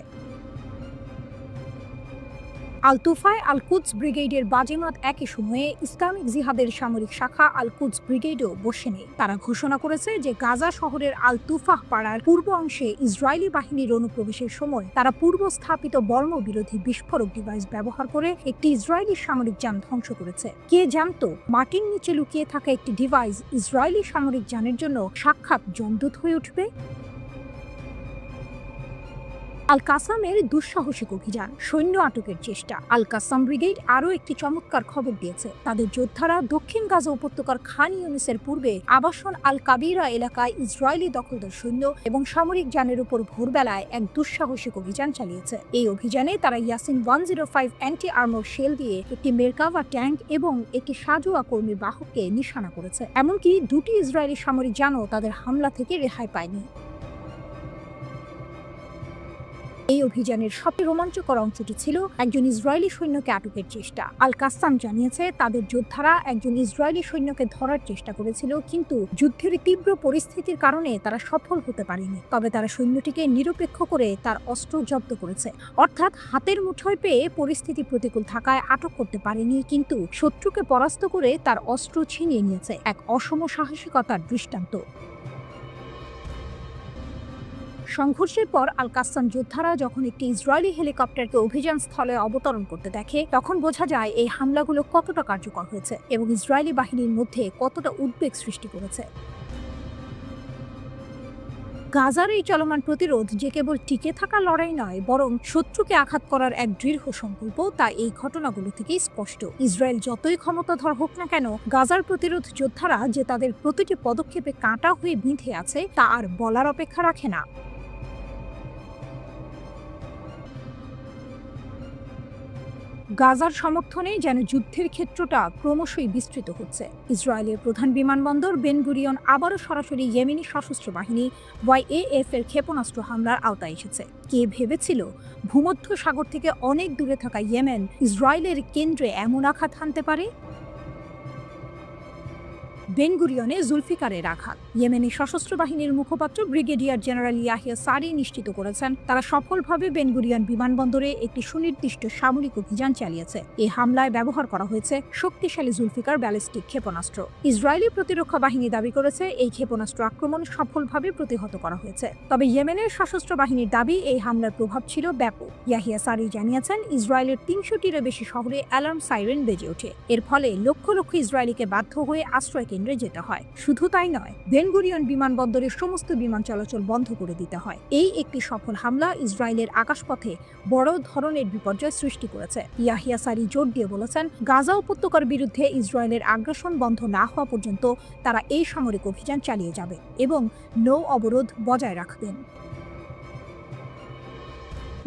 আল তুফায় আল কুদস ব্রিগেডের বাজেমাত একই সময়ে ইসলামিক জিহাদের সামরিক শাখা আল কুদস ব্রিগেডও বসে নেই। তারা ঘোষণা করেছে যে গাজা শহরের আল তুফাহ পাড়ার পূর্ব অংশে ইসরায়েলি বাহিনীর অনুপ্রবেশের সময় তারা পূর্ব স্থাপিত বর্মবিরোধী বিস্ফোরক ডিভাইস ব্যবহার করে একটি ইসরায়েলি সামরিক যান ধ্বংস করেছে। কে জানতো মাটির নিচে লুকিয়ে থাকা একটি ডিভাইস ইসরায়েলি সামরিক যানের জন্য সাক্ষাৎ যমদূত হয়ে উঠবে? আল কাসামের দুঃসাহসিক অভিযান, সৈন্য আটকের চেষ্টা। আল কাসাম ব্রিগেড আরও একটি চমৎকার খবর দিয়েছে। তাদের যোদ্ধারা দক্ষিণ গাজা উপত্যকার খান ইউনিসের পূর্বে আবাসন আল কাবিরা এলাকায় ইসরায়েলি দখলদার সৈন্য এবং সামরিক যানের উপর ভোরবেলায় এক দুঃসাহসিক অভিযান চালিয়েছে। এই অভিযানে তারা ইয়াসিন 105 অ্যান্টি আর্মর শেল দিয়ে একটি মেরকাভা ট্যাঙ্ক এবং একটি সাজোয়া কর্মী বাহককে নিশানা করেছে। এমনকি দুটি ইসরায়েলি সামরিক যানও তাদের হামলা থেকে রেহাই পায়নি। এই অভিযানের সবচেয়ে রোমাঞ্চকর অংশটি ছিল একজন ইসরায়েলি সৈন্যকে আটকের চেষ্টা। আল কাসাম জানিয়েছে তাদের যোদ্ধারা একজন ইসরায়েলি সৈন্যকে ধরার চেষ্টা করেছিল, কিন্তু যুদ্ধের তীব্র পরিস্থিতির কারণে তারা সফল হতে পারেনি। তবে তারা সৈন্যটিকে নিরপেক্ষ করে তার অস্ত্র জব্দ করেছে। অর্থাৎ হাতের মুঠোয় পেয়ে পরিস্থিতি প্রতিকূল থাকায় আটক করতে পারেনি, কিন্তু শত্রুকে পরাস্ত করে তার অস্ত্র ছিনিয়ে নিয়েছে। এক অসম সাহসিকতার দৃষ্টান্ত। সংঘর্ষের পর আল কাসাম যোদ্ধারা যখন একটি ইসরায়েলি হেলিকপ্টারকে অভিযান স্থলে অবতরণ করতে দেখে, তখন বোঝা যায় এই হামলাগুলো কতটা কার্যকর হয়েছে এবং ইসরায়েলি বাহিনীর মধ্যে কতটা উদ্বেগ সৃষ্টি করেছে। গাজার এই চলমান প্রতিরোধ যে কেবল টিকে থাকা লড়াই নয়, বরং শত্রুকে আঘাত করার এক দৃঢ় সংকল্প, তা এই ঘটনাগুলো থেকেই স্পষ্ট। ইসরায়েল যতই ক্ষমতাধর হোক না কেন, গাজার প্রতিরোধ যোদ্ধারা যে তাদের প্রতিটি পদক্ষেপে কাঁটা হয়ে বিঁধে আছে তা আর বলার অপেক্ষা রাখে না। গাজার সমর্থনে যেন যুদ্ধের ক্ষেত্রটা ক্রমশই বিস্তৃত হচ্ছে। ইসরায়েলের প্রধান বিমানবন্দর বেন গুরিয়ন আবারও সরাসরি ইয়েমেনি সশস্ত্র বাহিনী YAF এর ক্ষেপণাস্ত্র হামলার আওতায় এসেছে। কে ভেবেছিল ভূমধ্য সাগর থেকে অনেক দূরে থাকা ইয়েমেন ইসরায়েলের কেন্দ্রে এমন আঘাত হানতে পারে? বেন গুরিয়নে জুলফিকারের আঘাত। ইয়েমেনি সশস্ত্র বাহিনীর মুখপাত্র ব্রিগেডিয়ার জেনারেল ইয়াহিয়া সারি নিশ্চিত করেছেন তারা সফলভাবে বেন গুরিয়ন বিমানবন্দরে একটি সুনির্দিষ্ট সামরিক অভিযান চালিয়েছে। এই হামলায় ব্যবহার করা হয়েছে শক্তিশালী জুলফিকার ব্যালিস্টিক ক্ষেপণাস্ত্র। ইসরায়েলি প্রতিরক্ষা বাহিনী দাবি করেছে এই ক্ষেপণাস্ত্র আক্রমণ সফলভাবে প্রতিহত করা হয়েছে। তবে ইয়েমেনের সশস্ত্র বাহিনীর দাবি এই হামলার প্রভাব ছিল ব্যাপক। ইয়াহিয়া সারি জানিয়েছেন ইসরায়েলের ৩০০টিরও বেশি শহরে অ্যালার্ম সাইরেন বেজে ওঠে। এর ফলে লক্ষ লক্ষ ইসরায়েলিকে বাধ্য হয়ে আশ্রয় কেন্দ্রে যেতে হয়। শুধু তাই নয়, বেন গুরিয়ন বিমানবন্দরের সমস্ত বিমান চলাচল বন্ধ করে দিতে হয়। এই একটি সফল হামলা ইসরায়েলের আকাশপথে বড় ধরনের বিপর্যয় সৃষ্টি করেছে। ইয়াহিয়া সারি জোর দিয়ে বলেছেন গাজা উপত্যকার বিরুদ্ধে ইসরায়েলের আগ্রাসন বন্ধ না হওয়া পর্যন্ত তারা এই সামরিক অভিযান চালিয়ে যাবে এবং নৌ অবরোধ বজায় রাখবেন।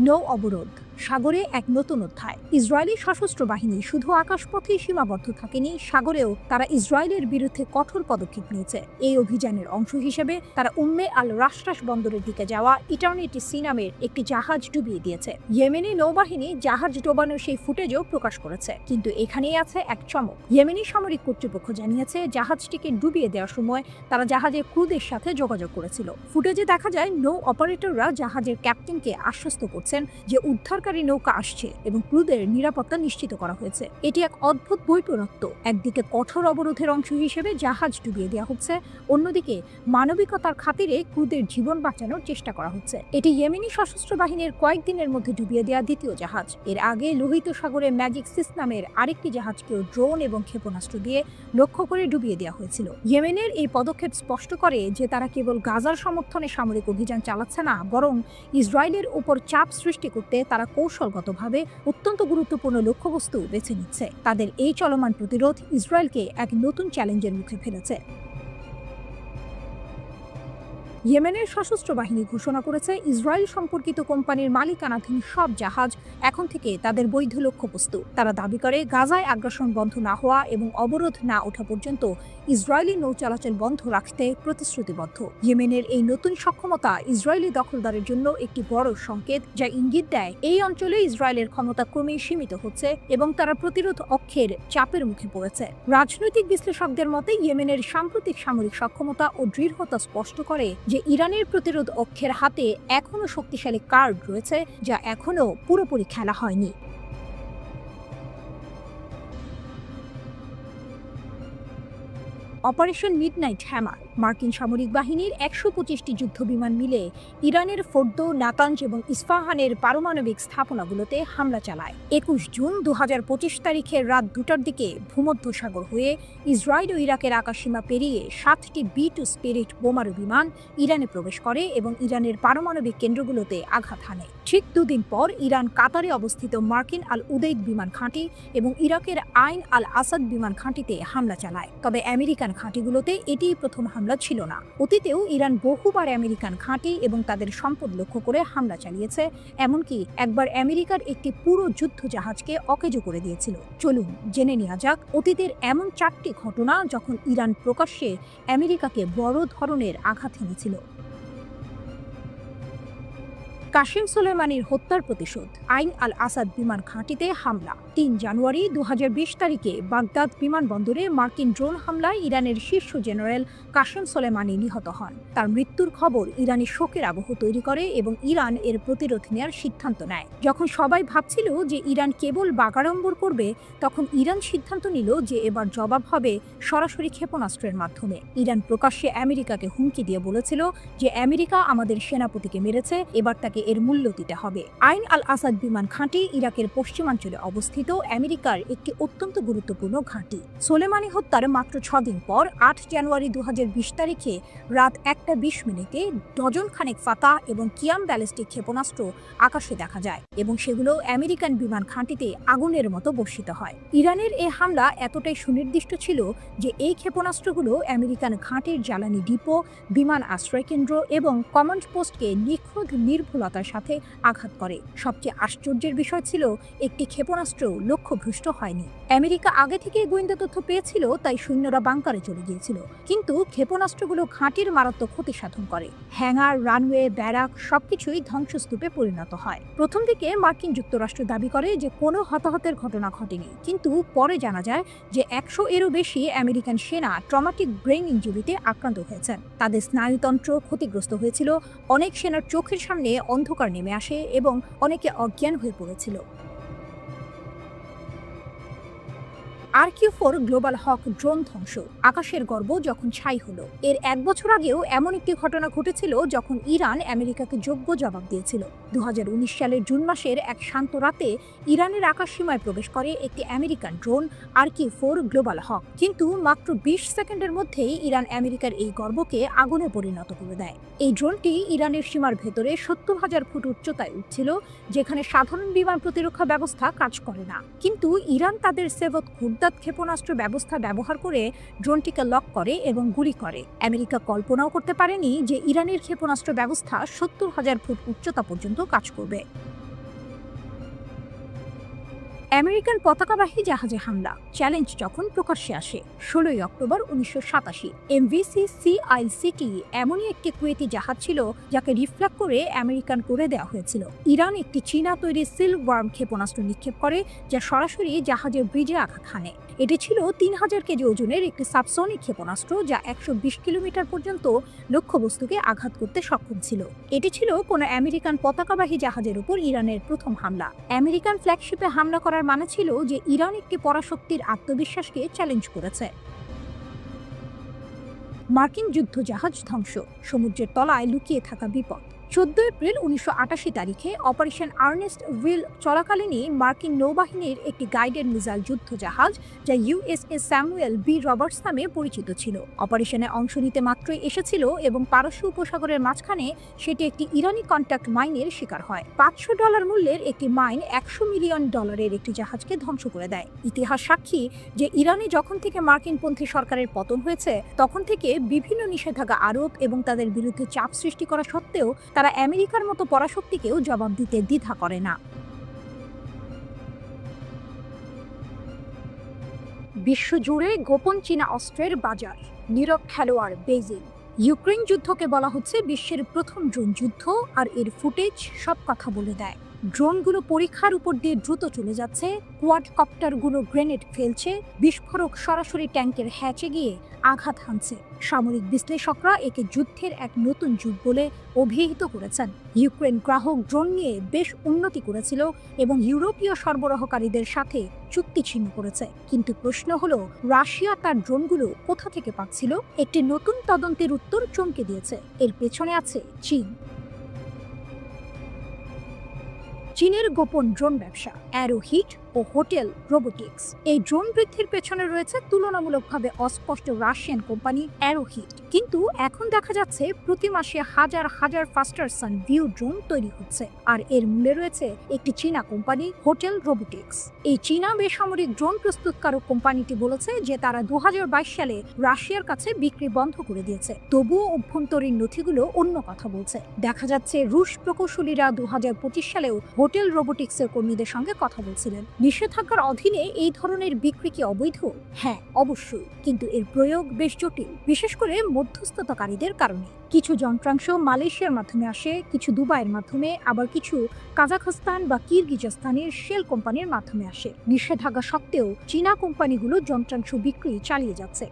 নৌ অবরোধ সাগরে এক নতুন অধ্যায়। ইসরায়েলি সশস্ত্র বাহিনী শুধু আকাশপথেই সীমাবদ্ধ থাকেনি, সাগরেও তারা ইসরায়েলের বিরুদ্ধে কঠোর পদক্ষেপ নিয়েছে। এই অভিযানের অংশ হিসেবে তারা উম্মে আল রাশরাশ বন্দরের দিকে যাওয়া ইটার্নিটি সি নামের একটি জাহাজ ডুবিয়ে দিয়েছে। ইয়েমেনি নৌবাহিনী জাহাজ ডোবানোর সেই ফুটেজও প্রকাশ করেছে। কিন্তু এখানেই আছে এক চমক। ইয়েমেনি সামরিক কর্তৃপক্ষ জানিয়েছে জাহাজটিকে ডুবিয়ে দেওয়ার সময় তারা জাহাজের ক্রুদের সাথে যোগাযোগ করেছিল। ফুটেজে দেখা যায় নৌ অপারেটররা জাহাজের ক্যাপ্টেনকে আশ্বস্ত করছেন যে উদ্ধার নৌকা আসছে এবং ক্রুদের নিরাপত্তা নিশ্চিত করা হয়েছে। এটি এক অদ্ভুত বৈপরীত্য। একদিকে কঠোর অবরোধের অংশ হিসেবে জাহাজ ডুবিয়ে দেওয়া হচ্ছে, অন্যদিকে মানবিকতার খাতিরে ক্রুদের জীবন বাঁচানোর চেষ্টা করা হচ্ছে। এটি ইয়েমেনি সশস্ত্র বাহিনীর কয়েকদিনের মধ্যে ডুবিয়ে দেওয়া দ্বিতীয় জাহাজ। এর আগে লোহিত সাগরে ম্যাজিক 6 নামের আরেকটি জাহাজকেও ড্রোন এবং ক্ষেপণাস্ত্র দিয়ে লক্ষ্য করে ডুবিয়ে দেওয়া হয়েছিল। ইয়েমেনের এই পদক্ষেপ স্পষ্ট করে যে তারা কেবল গাজার সমর্থনে সামরিক অভিযান চালাচ্ছে না, বরং ইসরায়েলের উপর চাপ সৃষ্টি করতে তারা কৌশলগতভাবে অত্যন্ত গুরুত্বপূর্ণ লক্ষ্যবস্তু বেছে নিচ্ছে। তাদের এই চলমান প্রতিরোধ ইসরায়েলকে এক নতুন চ্যালেঞ্জের মুখে ফেলেছে। ইয়েমেনের সশস্ত্র বাহিনী ঘোষণা করেছে ইসরায়েল সম্পর্কিত কোম্পানির মালিকানাধীন সব জাহাজ এখন থেকে তাদের বৈধ লক্ষ্যবস্তু। তারা দাবি করে গাজায় আগ্রাসন বন্ধ না হওয়া এবং অবরোধ না ওঠা পর্যন্ত ইসরায়েলি নৌ চলাচল বন্ধ রাখতে প্রতিশ্রুতিবদ্ধ। ইয়েমেনের এই নতুন সক্ষমতা ইসরায়েলি দখলদারের জন্য একটি বড় সংকেত, যা ইঙ্গিত দেয় এই অঞ্চলে ইসরায়েলের ক্ষমতা ক্রমেই সীমিত হচ্ছে এবং তারা প্রতিরোধ অক্ষের চাপের মুখে পড়েছে। রাজনৈতিক বিশ্লেষকদের মতে ইয়েমেনের সাম্প্রতিক সামরিক সক্ষমতা ও দৃঢ়তা স্পষ্ট করে যে ইরানের প্রতিরোধ অক্ষের হাতে এখনো শক্তিশালী কার্ড রয়েছে, যা এখনো পুরোপুরি খেলা হয়নি। অপারেশন মিডনাইট হ্যামার মার্কিন সামরিক বাহিনীর ১২৫টি যুদ্ধবিমান মিলে ইরানের ফোর্দো, নাতানজ এবং ইস্পাহানের পারমাণবিক স্থাপনাগুলোতে হামলা চালায়। ২১ জুন ২০২৫ তারিখের রাত ২টার দিকে ভূমধ্যসাগর হয়ে ইসরায়েল ও ইরাকের আকাশসীমা পেরিয়ে ৭টি B-2 স্পিরিট বোমারু বিমান ইরানে প্রবেশ করে এবং ইরানের পারমাণবিক কেন্দ্রগুলোতে আঘাত হানে। ঠিক দুদিন পর ইরান কাতারে অবস্থিত মার্কিন আল উদেইদ বিমান ঘাঁটি এবং ইরাকের আইন আল আসাদ বিমান ঘাঁটিতে হামলা চালায়। তবে আমেরিকান ঘাঁটিগুলোতে এটিই প্রথম হামলা ছিল না। অতীতেও ইরান বহুবার আমেরিকান ঘাঁটি এবং তাদের সম্পদ লক্ষ্য করে হামলা চালিয়েছে, এমনকি একবার আমেরিকার একটি পুরো যুদ্ধ জাহাজকে অকেজো করে দিয়েছিল। চলুন জেনে নেওয়া যাক অতীতের এমন 4টি ঘটনা যখন ইরান প্রকাশ্যে আমেরিকাকে বড় ধরনের আঘাত হেনেছিল। কাসেম সোলেমানির হত্যার প্রতিশোধ। আইন আল আসাদ বিমান ঘাঁটিতে হামলা। ৩ জানুয়ারি ২০২০ তারিখে বাগদাদ বিমানবন্দরে মার্কিন ড্রোন হামলায় ইরানের শীর্ষ জেনারেল কাসেম সোলেমানি নিহত হন। তার মৃত্যুর খবর ইরানি শোকের আবহ তৈরি করে এবং ইরান এর প্রতিরোধ নেওয়ার সিদ্ধান্ত নেয়। যখন সবাই ভাবছিল যে ইরান কেবল বাগাড়ম্বর করবে, তখন ইরান সিদ্ধান্ত নিল যে এবার জবাব হবে সরাসরি ক্ষেপণাস্ত্রের মাধ্যমে। ইরান প্রকাশ্যে আমেরিকাকে হুমকি দিয়ে বলেছিল যে আমেরিকা আমাদের সেনাপতিকে মেরেছে, এবার তাকে এর মূল্য দিতে হবে। আইন আল আসাদ বিমান ঘাঁটি ইরাকের পশ্চিমাঞ্চলে অবস্থিত আমেরিকার একটি অত্যন্ত গুরুত্বপূর্ণ ঘাঁটি। সোলেমানি হত্যার মাত্র 6 দিন পর ৮ জানুয়ারি ২০২০ তারিখে রাত ১টা ২০ মিনিটে ডজন খানেক ফাতা এবং কিয়াম ব্যালিস্টিক ক্ষেপণাস্ত্র আকাশে দেখা যায় এবং সেগুলো আমেরিকান বিমান ঘাঁটিতে আগুনের মতো বর্ষিত হয়। ইরানের এই হামলা এতটাই সুনির্দিষ্ট ছিল যে এই ক্ষেপণাস্ত্রগুলো আমেরিকান ঘাঁটির জ্বালানি ডিপো, বিমান আশ্রয় কেন্দ্র এবং কমান্ড পোস্টকে নিখুঁত নির্ভুলতার সাথে আঘাত করে। সবচেয়ে আশ্চর্যের বিষয় ছিল একটি ক্ষেপণাস্ত্র লক্ষ্যভ্রষ্ট হয়নি। আমেরিকা আগে থেকে গোয়েন্দা তথ্য পেয়েছিল, তাই সৈন্যরা বাংকারে চলে গিয়েছিল, কিন্তু ক্ষেপণাস্ত্রগুলো ঘাঁটির মারাত্মক ক্ষতি সাধন করে। হ্যাঙ্গার, রানওয়ে, ব্যারাক সবকিছুই ধ্বংসস্তূপে পরিণত হয়। প্রথম দিকে মার্কিন যুক্তরাষ্ট্র দাবি করে যে কোনো হতাহতের ঘটনা ঘটেনি, কিন্তু পরে জানা যায় যে ১০০-এরও বেশি আমেরিকান সেনা ট্রমাটিক ব্রেইন ইনজুরিতে আক্রান্ত হয়েছেন। তাদের স্নায়ুতন্ত্র ক্ষতিগ্রস্ত হয়েছিল, অনেক সেনার চোখের সামনে অন্ধকার নেমে আসে এবং অনেকে অজ্ঞান হয়ে পড়েছিল। RQ-4 গ্লোবাল হক ড্রোন ধ্বংস, আকাশের গর্ব যখন ছাই হলো। এর 1 বছর আগেও এমন একটি ঘটনা ঘটেছিল যখন ইরান আমেরিকাকে যোগ্য জবাব দিয়েছিল। ২০১৯ সালের জুন মাসের এক শান্ত রাতে ইরানের আকাশসীমায় প্রবেশ করে একটি আমেরিকান ড্রোন RQ-4 গ্লোবাল হক, কিন্তু মাত্র ২০ সেকেন্ডের মধ্যেই ইরান আমেরিকার এই গর্বকে আগুনে পরিণত করে দেয়। এই ড্রোনটি ইরানের সীমার ভেতরে ৭০,০০০ ফুট উচ্চতায় উঠছিল, যেখানে সাধারণ বিমান প্রতিরক্ষা ব্যবস্থা কাজ করে না। কিন্তু ইরান তাদের সেভত ক্ষেপণাস্ত্র ব্যবস্থা ব্যবহার করে ড্রোনটিকে লক করে এবং গুলি করে। আমেরিকা কল্পনাও করতে পারেনি যে ইরানের ক্ষেপণাস্ত্র ব্যবস্থা ৭০,০০০ ফুট উচ্চতা পর্যন্ত কাজ করবে। আমেরিকান পতাকাবাহী জাহাজে হামলা, চ্যালেঞ্জ যখন প্রকাশ্যে আসে। ১৬ অক্টোবর ১৯৮৭ MVC CICT এমনই একটি কুয়েতি জাহাজ ছিল যাকে রিফ্ল্যাক্ট করে আমেরিকান করে দেওয়া হয়েছিল। ইরান একটি চীনা তৈরি সিলওয়ার্ম ক্ষেপণাস্ত্র নিক্ষেপ করে, যা সরাসরি জাহাজের ব্রিজে আঘাত হানে। এটি ছিল ৩০০০ কেজি ওজনের একটি সাবসনিক ক্ষেপণাস্ত্র যা ১২০ কিলোমিটার পর্যন্ত লক্ষ্যবস্তুকে আঘাত করতে সক্ষম ছিল। এটি ছিল কোনো আমেরিকান পতাকাবাহী জাহাজের উপর ইরানের প্রথম হামলা। আমেরিকান ফ্ল্যাগশিপে হামলা করার মানে ছিল যে ইরান একটি পরাশক্তির আত্মবিশ্বাসকে চ্যালেঞ্জ করেছে। মার্কিন যুদ্ধ জাহাজ ধ্বংস, সমুদ্রের তলায় লুকিয়ে থাকা বিপদ। ১৪ এপ্রিল ১৯৮৮ তারিখে অপারেশন আর্নেস্ট উইল চলাকালীনই মার্কিন নৌবাহিনীর একটি গাইডেড মিসাইল যুদ্ধ জাহাজ, যা USS স্যামুয়েল বি রবার্টস নামে পরিচিত ছিল, অপারেশনে অংশ নিতে মাত্রই এসেছিল এবং পারস্য উপসাগরের মাঝখানে সেটি একটি ইরানি কন্ট্যাক্ট মাইনের শিকার হয়। $৫০০ মূল্যের একটি মাইন $১০০ মিলিয়ন একটি জাহাজকে ধ্বংস করে দেয়। ইতিহাস সাক্ষী যে ইরানে যখন থেকে মার্কিনপন্থী সরকারের পতন হয়েছে, তখন থেকে বিভিন্ন নিষেধাজ্ঞা আরোপ এবং তাদের বিরুদ্ধে চাপ সৃষ্টি করা সত্ত্বেও তারা আমেরিকার মতো পরাশক্তিকেও জবাব দিতে দ্বিধা করে না। বিশ্বজুড়ে গোপন চীনা অস্ত্রের বাজার, নীরব খেলোয়াড় বেইজিং। ইউক্রেন যুদ্ধকে বলা হচ্ছে বিশ্বের প্রথম ড্রোন যুদ্ধ, আর এর ফুটেজ সব কথা বলে দেয়। ড্রোনগুলো পরীক্ষার উপর দিয়ে দ্রুত চলে যাচ্ছে, কোয়াডকপ্টারগুলো গ্রেনেড ফেলছে, বিস্ফোরক সরাসরি ট্যাঙ্কের হ্যাচে গিয়ে আঘাত হানছে। সামরিক বিশ্লেষকরা একে যুদ্ধের এক নতুন যুগ বলে অভিহিত করেছেন। ইউক্রেন গ্রাহক ড্রোন নিয়ে বেশ উন্নতি করেছিল এবং ইউরোপীয় সরবরাহকারীদের সাথে চুক্তি ছিন্ন করেছে। কিন্তু প্রশ্ন হলো, রাশিয়া তার ড্রোনগুলো কোথা থেকে পাচ্ছিল? একটি নতুন তদন্তের উত্তর চমকে দিয়েছে। এর পেছনে আছে চীন। চীনের গোপন ড্রোন ব্যবসা, অ্যারোহিট ও হোটেল রোবোটিক্স। এই ড্রোন বৃদ্ধির পেছনে রয়েছে তুলনামূলকভাবে অস্পষ্ট রাশিয়ান কোম্পানি অ্যারোহিট। কিন্তু এখন দেখা যাচ্ছে প্রতি মাসে হাজার হাজার ফাস্টারসন ভিউ ড্রোন তৈরি হচ্ছে, আর এর মূলে রয়েছে একটি চীনা কোম্পানি হোটেল রোবোটিক্স। এই চীনা বেসামরিক ড্রোন প্রস্তুতকারক কোম্পানিটি বলেছে যে তারা 2022 সালে রাশিয়ার কাছে বিক্রি বন্ধ করে দিয়েছে। তবুও অভ্যন্তরীণ নথিগুলো অন্য কথা বলছে। দেখা যাচ্ছে রুশ প্রকৌশলীরা 2025 সালেও হোটেল রোবোটিক্সের কর্মীদের সঙ্গে কথা বলছিলেন। নিষেধাজ্ঞার অধীনে এই ধরনের বিক্রি কি অবৈধ? হ্যাঁ, অবশ্যই, কিন্তু এর প্রয়োগ বেশ জটিল, বিশেষ করে মধ্যস্থতাকারীদের কারণে। কিছু যন্ত্রাংশ মালয়েশিয়ার মাধ্যমে আসে, কিছু দুবাইয়ের মাধ্যমে, আবার কিছু কাজাখস্তান বা কিরগিজস্তানের শেল কোম্পানির মাধ্যমে আসে। নিষেধাজ্ঞা সত্ত্বেও চীনা কোম্পানিগুলো যন্ত্রাংশ বিক্রি চালিয়ে যাচ্ছে।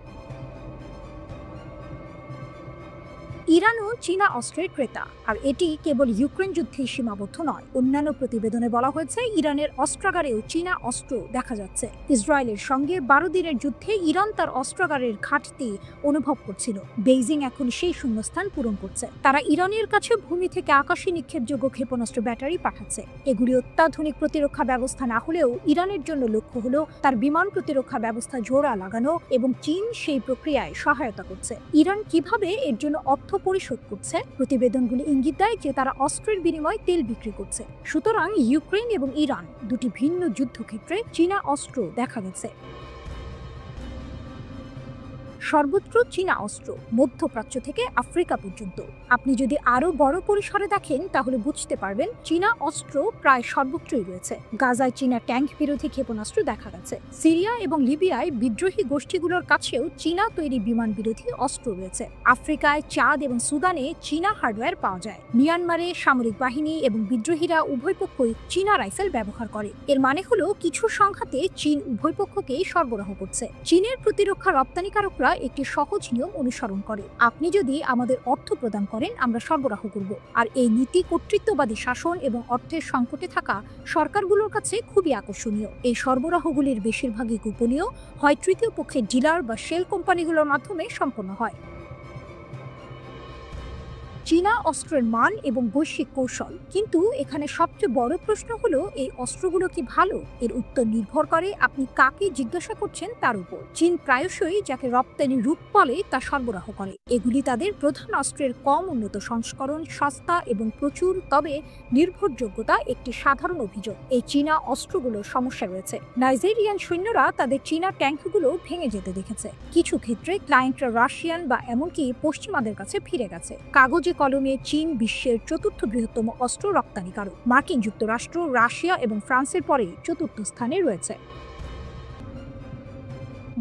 ইরানও চীনা অস্ত্রের ক্রেতা, আর এটি কেবল ইউক্রেন যুদ্ধে সীমাবদ্ধ নয়। অন্যান্য প্রতিবেদনে বলা হয়েছে ইরানের অস্ত্রাগারেও চীনা অস্ত্র দেখা যাচ্ছে। ইসরায়েলের সঙ্গে 12 দিনের যুদ্ধে ইরান তার অস্ত্রাগারের ঘাটতি অনুভব করছিল। বেইজিং এখন সেই শূন্যস্থান পূরণ করছে। তারা ইরানের কাছে ভূমি থেকে আকাশে নিক্ষেপযোগ্য ক্ষেপণাস্ত্র ব্যাটারি পাঠাচ্ছে। এগুলি অত্যাধুনিক প্রতিরক্ষা ব্যবস্থা না হলেও ইরানের জন্য লক্ষ্য হলো তার বিমান প্রতিরক্ষা ব্যবস্থা জোড়া লাগানো, এবং চীন সেই প্রক্রিয়ায় সহায়তা করছে। ইরান কিভাবে এর জন্য অর্থ পরিশোধ করছে? প্রতিবেদনগুলি ইঙ্গিত দেয় যে তারা অস্ত্রের বিনিময়ে তেল বিক্রি করছে। সুতরাং ইউক্রেন এবং ইরান দুটি ভিন্ন যুদ্ধক্ষেত্রে চীনা অস্ত্র দেখা গেছে। সর্বত্র চীনা অস্ত্র, মধ্যপ্রাচ্য থেকে আফ্রিকা পর্যন্ত। আপনি যদি আরো বড় পরিসরে দেখেন তাহলে বুঝতে পারবেন চীনা অস্ত্র প্রায় সর্বত্রই রয়েছে। গাজায় চীনা ট্যাঙ্ক বিরোধী ক্ষেপণাস্ত্র দেখা গেছে। সিরিয়া এবং লিবিয়ায় বিদ্রোহী গোষ্ঠীগুলোর কাছেও চীনা তৈরি বিমান বিরোধী অস্ত্র রয়েছে। আফ্রিকায়, চাঁদ এবং সুদানে চীনা হার্ডওয়্যার পাওয়া যায়। মিয়ানমারে সামরিক বাহিনী এবং বিদ্রোহীরা উভয় পক্ষই চীনা রাইফেল ব্যবহার করে। এর মানে হলো কিছু সংঘাতে চীন উভয় পক্ষকেই সরবরাহ করছে। চীনের প্রতিরক্ষা রপ্তানিকারকরা একটি সহজ নিয়ম অনুসরণ করে। আপনি যদি আমাদের অর্থ প্রদান করেন, আমরা সরবরাহ করব। আর এই নীতি কর্তৃত্ববাদী শাসন এবং অর্থের সংকটে থাকা সরকারগুলোর কাছে খুবই আকর্ষণীয়। এই সরবরাহগুলির বেশিরভাগই গোপনীয়, হয় তৃতীয় পক্ষের ডিলার বা শেল কোম্পানিগুলোর মাধ্যমে সম্পন্ন হয়। চীনা অস্ত্রের মান এবং বৈশ্বিক কৌশল। কিন্তু এখানে সবচেয়ে বড় প্রশ্ন হলো, এই অস্ত্রগুলো কি ভালো? এর উত্তর নির্ভর করে আপনি কাকে জিজ্ঞাসা করছেন তার উপর। চীন প্রায়শই যাকে রপ্তানি রূপ বলে তা সরবরাহ করে। এগুলি তাদের প্রধান অস্ত্রের কম উন্নত সংস্করণ, সস্তা এবং প্রচুর, তবে নির্ভরযোগ্যতা একটি সাধারণ অভিযোগ। এই চীনা অস্ত্রগুলোর সমস্যা রয়েছে। নাইজেরিয়ান সৈন্যরা তাদের চীনা ট্যাঙ্কগুলো ভেঙে যেতে দেখেছে। কিছু ক্ষেত্রে ক্লায়েন্টরা রাশিয়ান বা এমনকি পশ্চিমাদের কাছে ফিরে গেছে। কাগজে কলমে চীন বিশ্বের চতুর্থ বৃহত্তম অস্ত্র রপ্তানিকারক। মার্কিন যুক্তরাষ্ট্র, রাশিয়া এবং ফ্রান্সের পরে চতুর্থ স্থানে রয়েছে।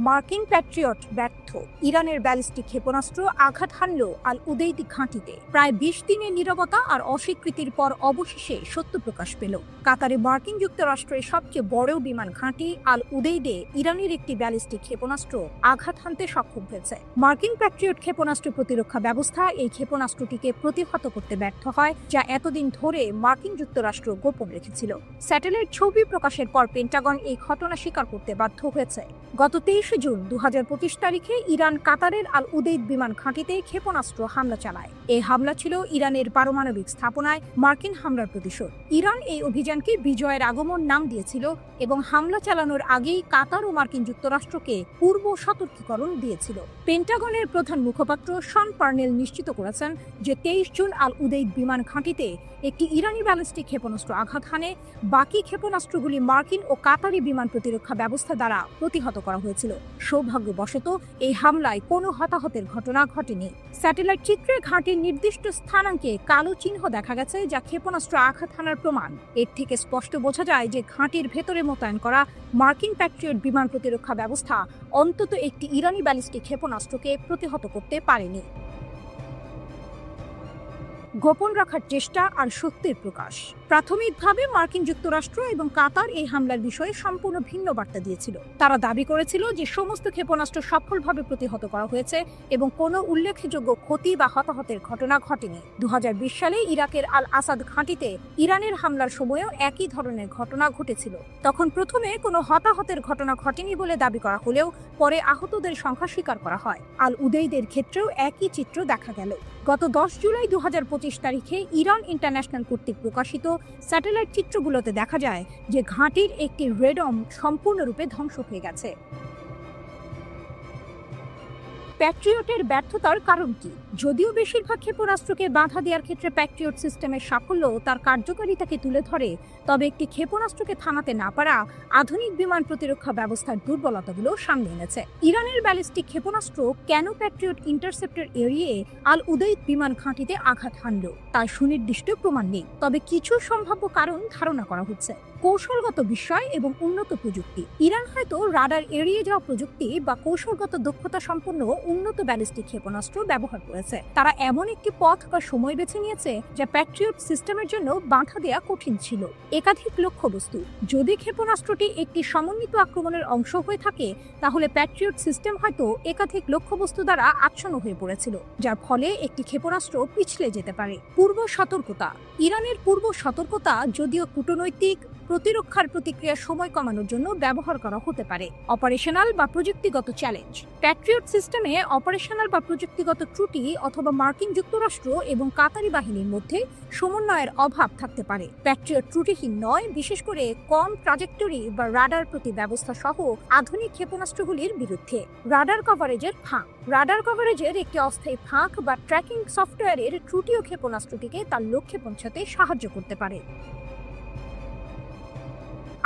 মার্কিন প্যাট্রিয়ট ব্যর্থ। ইরানের ব্যালিস্টিক ক্ষেপণাস্ত্র আঘাত হানল আল উদেইদ ঘাঁটিতে। প্রায় 20 দিনের নীরবতা আর অস্বীকৃতির পর অবশেষে সত্য প্রকাশ পেল। কাতারে মার্কিন যুক্তরাষ্ট্রের সবচেয়ে বড় বিমান ঘাঁটি আল উদেইদে ইরানের একটি ব্যালিস্টিক ক্ষেপণাস্ত্র আঘাত হানতে সক্ষম হয়েছে। মার্কিন প্যাট্রিয়ট ক্ষেপণাস্ত্র প্রতিরক্ষা ব্যবস্থা এই ক্ষেপণাস্ত্রটিকে প্রতিহত করতে ব্যর্থ হয়, যা এতদিন ধরে মার্কিন যুক্তরাষ্ট্র গোপন রেখেছিল। স্যাটেলাইট ছবি প্রকাশের পর পেন্টাগন এই ঘটনা স্বীকার করতে বাধ্য হয়েছে। গত 23 জুন 2025 তারিখে ইরান কাতারের আল উদেইদ বিমান ঘাঁটিতে ক্ষেপণাস্ত্র হামলা চালায়। এই হামলা ছিল ইরানের পারমাণবিক স্থাপনায় মার্কিন হামলার প্রতিশোধ। ইরান এই অভিযানকে বিজয়ের আগমন নাম দিয়েছিল এবং হামলা চালানোর আগেই কাতার ও মার্কিন যুক্তরাষ্ট্রকে পূর্ব সতর্কীকরণ দিয়েছিল। পেন্টাগনের প্রধান মুখপাত্র শন পার্নেল নিশ্চিত করেছেন যে 23 জুন আল উদেইদ বিমান ঘাঁটিতে একটি ইরানি ব্যালিস্টিক ক্ষেপণাস্ত্র আঘাত হানে। বাকি ক্ষেপণাস্ত্রগুলি মার্কিন ও কাতারি বিমান প্রতিরক্ষা ব্যবস্থা দ্বারা প্রতিহত করা হয়েছিল। সৌভাগ্যবশত এই হামলায় কোনো হতাহতের ঘটনা ঘটেনি। স্যাটেলাইট চিত্রে ঘাঁটির নির্দিষ্ট স্থানাঙ্কে কালো চিহ্ন দেখা গেছে, যা ক্ষেপণাস্ত্র আঘাত হানার প্রমাণ। এর থেকে স্পষ্ট বোঝা যায় যে ঘাঁটির ভেতরে মোতায়েন করা মার্কিন প্যাট্রিয়ট বিমান প্রতিরক্ষা ব্যবস্থা অন্তত একটি ইরানি ব্যালিস্টিক ক্ষেপণাস্ত্রকে প্রতিহত করতে পারেনি। গোপন রাখার চেষ্টা আর সত্যের প্রকাশ। প্রাথমিকভাবে মার্কিন যুক্তরাষ্ট্র এবং কাতার এই হামলার বিষয়ে সম্পূর্ণ ভিন্ন বার্তা দিয়েছিল। তারা দাবি করেছিল যে সমস্ত ক্ষেপণাস্ত্র সফলভাবে প্রতিহত করা হয়েছে এবং কোনো উল্লেখযোগ্য ক্ষতি বা হতাহতের ঘটনা ঘটেনি। 2020 সালে ইরাকের আল আসাদ ঘাঁটিতে ইরানের হামলার সময়ও একই ধরনের ঘটনা ঘটেছিল। তখন প্রথমে কোনো হতাহতের ঘটনা ঘটেনি বলে দাবি করা হলেও পরে আহতদের সংখ্যা স্বীকার করা হয়। আল উদেইদের ক্ষেত্রেও একই চিত্র দেখা গেল। গত 10 জুলাই 2025 তারিখে ইরান ইন্টারন্যাশনাল কর্তৃক প্রকাশিত স্যাটেলাইট চিত্রগুলোতে দেখা যায় যে ঘাঁটির একটি রেডম সম্পূর্ণরূপে ধ্বংস হয়ে গেছে। প্যাট্রিয়টের ব্যর্থতার কারণ কি? যদিও বেশিরভাগ ক্ষেপণাস্ত্রকে বাধা দেওয়ার ক্ষেত্রে প্যাট্রিয়ট সিস্টেমের সাফল্য তার কার্যকারিতাকে তুলে ধরে, তবে একটি ক্ষেপণাস্ত্রকে থামাতে না পারা আধুনিক বিমান প্রতিরক্ষা ব্যবস্থার দুর্বলতাগুলো সামনে এনেছে। ইরানের ব্যালিস্টিক ক্ষেপণাস্ত্র কেন প্যাট্রিয়ট ইন্টারসেপ্টর এড়িয়ে আল উদেইদ বিমান ঘাঁটিতে আঘাত হানল তার সুনির্দিষ্ট প্রমাণ নেই, তবে কিছু সম্ভাব্য কারণ ধারণা করা হচ্ছে। কৌশলগত বিষয় এবং উন্নত প্রযুক্তি। ইরান হয়তো রাডার এড়িয়ে যাওয়া প্রযুক্তি বা কৌশলগত দক্ষতা সম্পন্ন উন্নত ব্যালিস্টিক ক্ষেপণাস্ত্র ব্যবহার করেছে। তারা এমন একটি পথ বা সময় বেছে নিয়েছে যা প্যাট্রিয়ট সিস্টেমের জন্য বাধা দেওয়া কঠিন ছিল। একাধিক লক্ষ্যবস্তু। যদি ক্ষেপণাস্ত্রটি একটি সমন্বিত আক্রমণের অংশ হয়ে থাকে, তাহলে প্যাট্রিয়ট সিস্টেম হয়তো একাধিক লক্ষ্যবস্তু দ্বারা আচ্ছন্ন হয়ে পড়েছিল, যার ফলে একটি ক্ষেপণাস্ত্র পিছলে যেতে পারে। পূর্ব সতর্কতা। ইরানের পূর্ব সতর্কতা যদিও কূটনৈতিক প্রতিরক্ষার প্রতিক্রিয়া সময় কমানোর জন্য ব্যবহার করা হতে পারে। অপারেশনাল বা প্রযুক্তিগত চ্যালেঞ্জ। প্যাট্রিয়ট সিস্টেমে অপারেশনাল বা প্রযুক্তিগত ত্রুটি অথবা মার্কিন যুক্তরাষ্ট্র এবং কাতারি বাহিনীর মধ্যে সমন্বয়ের অভাব থাকতে পারে। প্যাট্রিয়ট ত্রুটিহীন নয়, বিশেষ করে কম ট্রাজেক্টরি বা রাডার প্রতি ব্যবস্থা সহ আধুনিক ক্ষেপণাস্ত্রগুলির বিরুদ্ধে। রাডার কভারেজের ফাঁক। রাডার কভারেজের একটি অস্থায়ী ফাঁক বা ট্র্যাকিং সফটওয়্যারের ত্রুটিও ক্ষেপণাস্ত্রটিকে তার লক্ষ্যে পৌঁছাতে সাহায্য করতে পারে।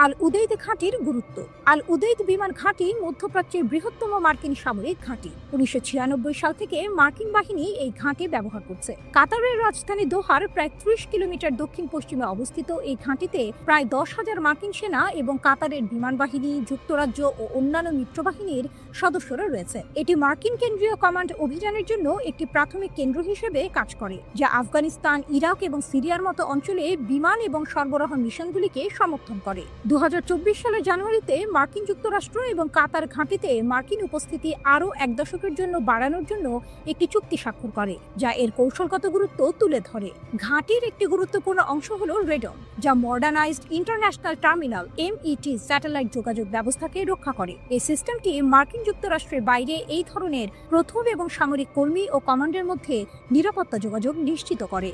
আল উদেইদ ঘাঁটির গুরুত্ব। আল উদেইদ বিমান ঘাঁটি মধ্যপ্রাচ্যের বৃহত্তম মার্কিন সামরিক ঘাঁটি। 1996 সাল থেকে মার্কিন বাহিনী এই ঘাঁটি ব্যবহার করছে। কাতারের রাজধানী দোহার প্রায় 30 কিলোমিটার দক্ষিণ পশ্চিমে অবস্থিত এই ঘাঁটিতে প্রায় 10,000 মার্কিন সেনা এবং কাতারের বিমান বাহিনী, যুক্তরাজ্য ও অন্যান্য মিত্রবাহিনীর সদস্যরা রয়েছে। এটি মার্কিন কেন্দ্রীয় কমান্ড অভিযানের জন্য একটি প্রাথমিক কেন্দ্র হিসেবে কাজ করে, যা আফগানিস্তান, ইরাক এবং সিরিয়ার মতো অঞ্চলে বিমান এবং সরবরাহ মিশনগুলিকে সমর্থন করে। 2024 সালের জানুয়ারিতে মার্কিন যুক্তরাষ্ট্র এবং কাতার ঘাঁটিতে মার্কিন উপস্থিতি আরও 1 দশকের জন্য বাড়ানোর জন্য একটি চুক্তি স্বাক্ষর করে, যা এর কৌশলগত গুরুত্ব তুলে ধরে। ঘাঁটির একটি গুরুত্বপূর্ণ অংশ হল রেডম, যা modernised international terminal (MET) satellite যোগাযোগ ব্যবস্থাকে রক্ষা করে। এই সিস্টেমটি মার্কিন যুক্তরাষ্ট্রের বাইরে এই ধরনের প্রথম এবং সামরিক কর্মী ও কমান্ডের মধ্যে নিরাপত্তা যোগাযোগ নিশ্চিত করে।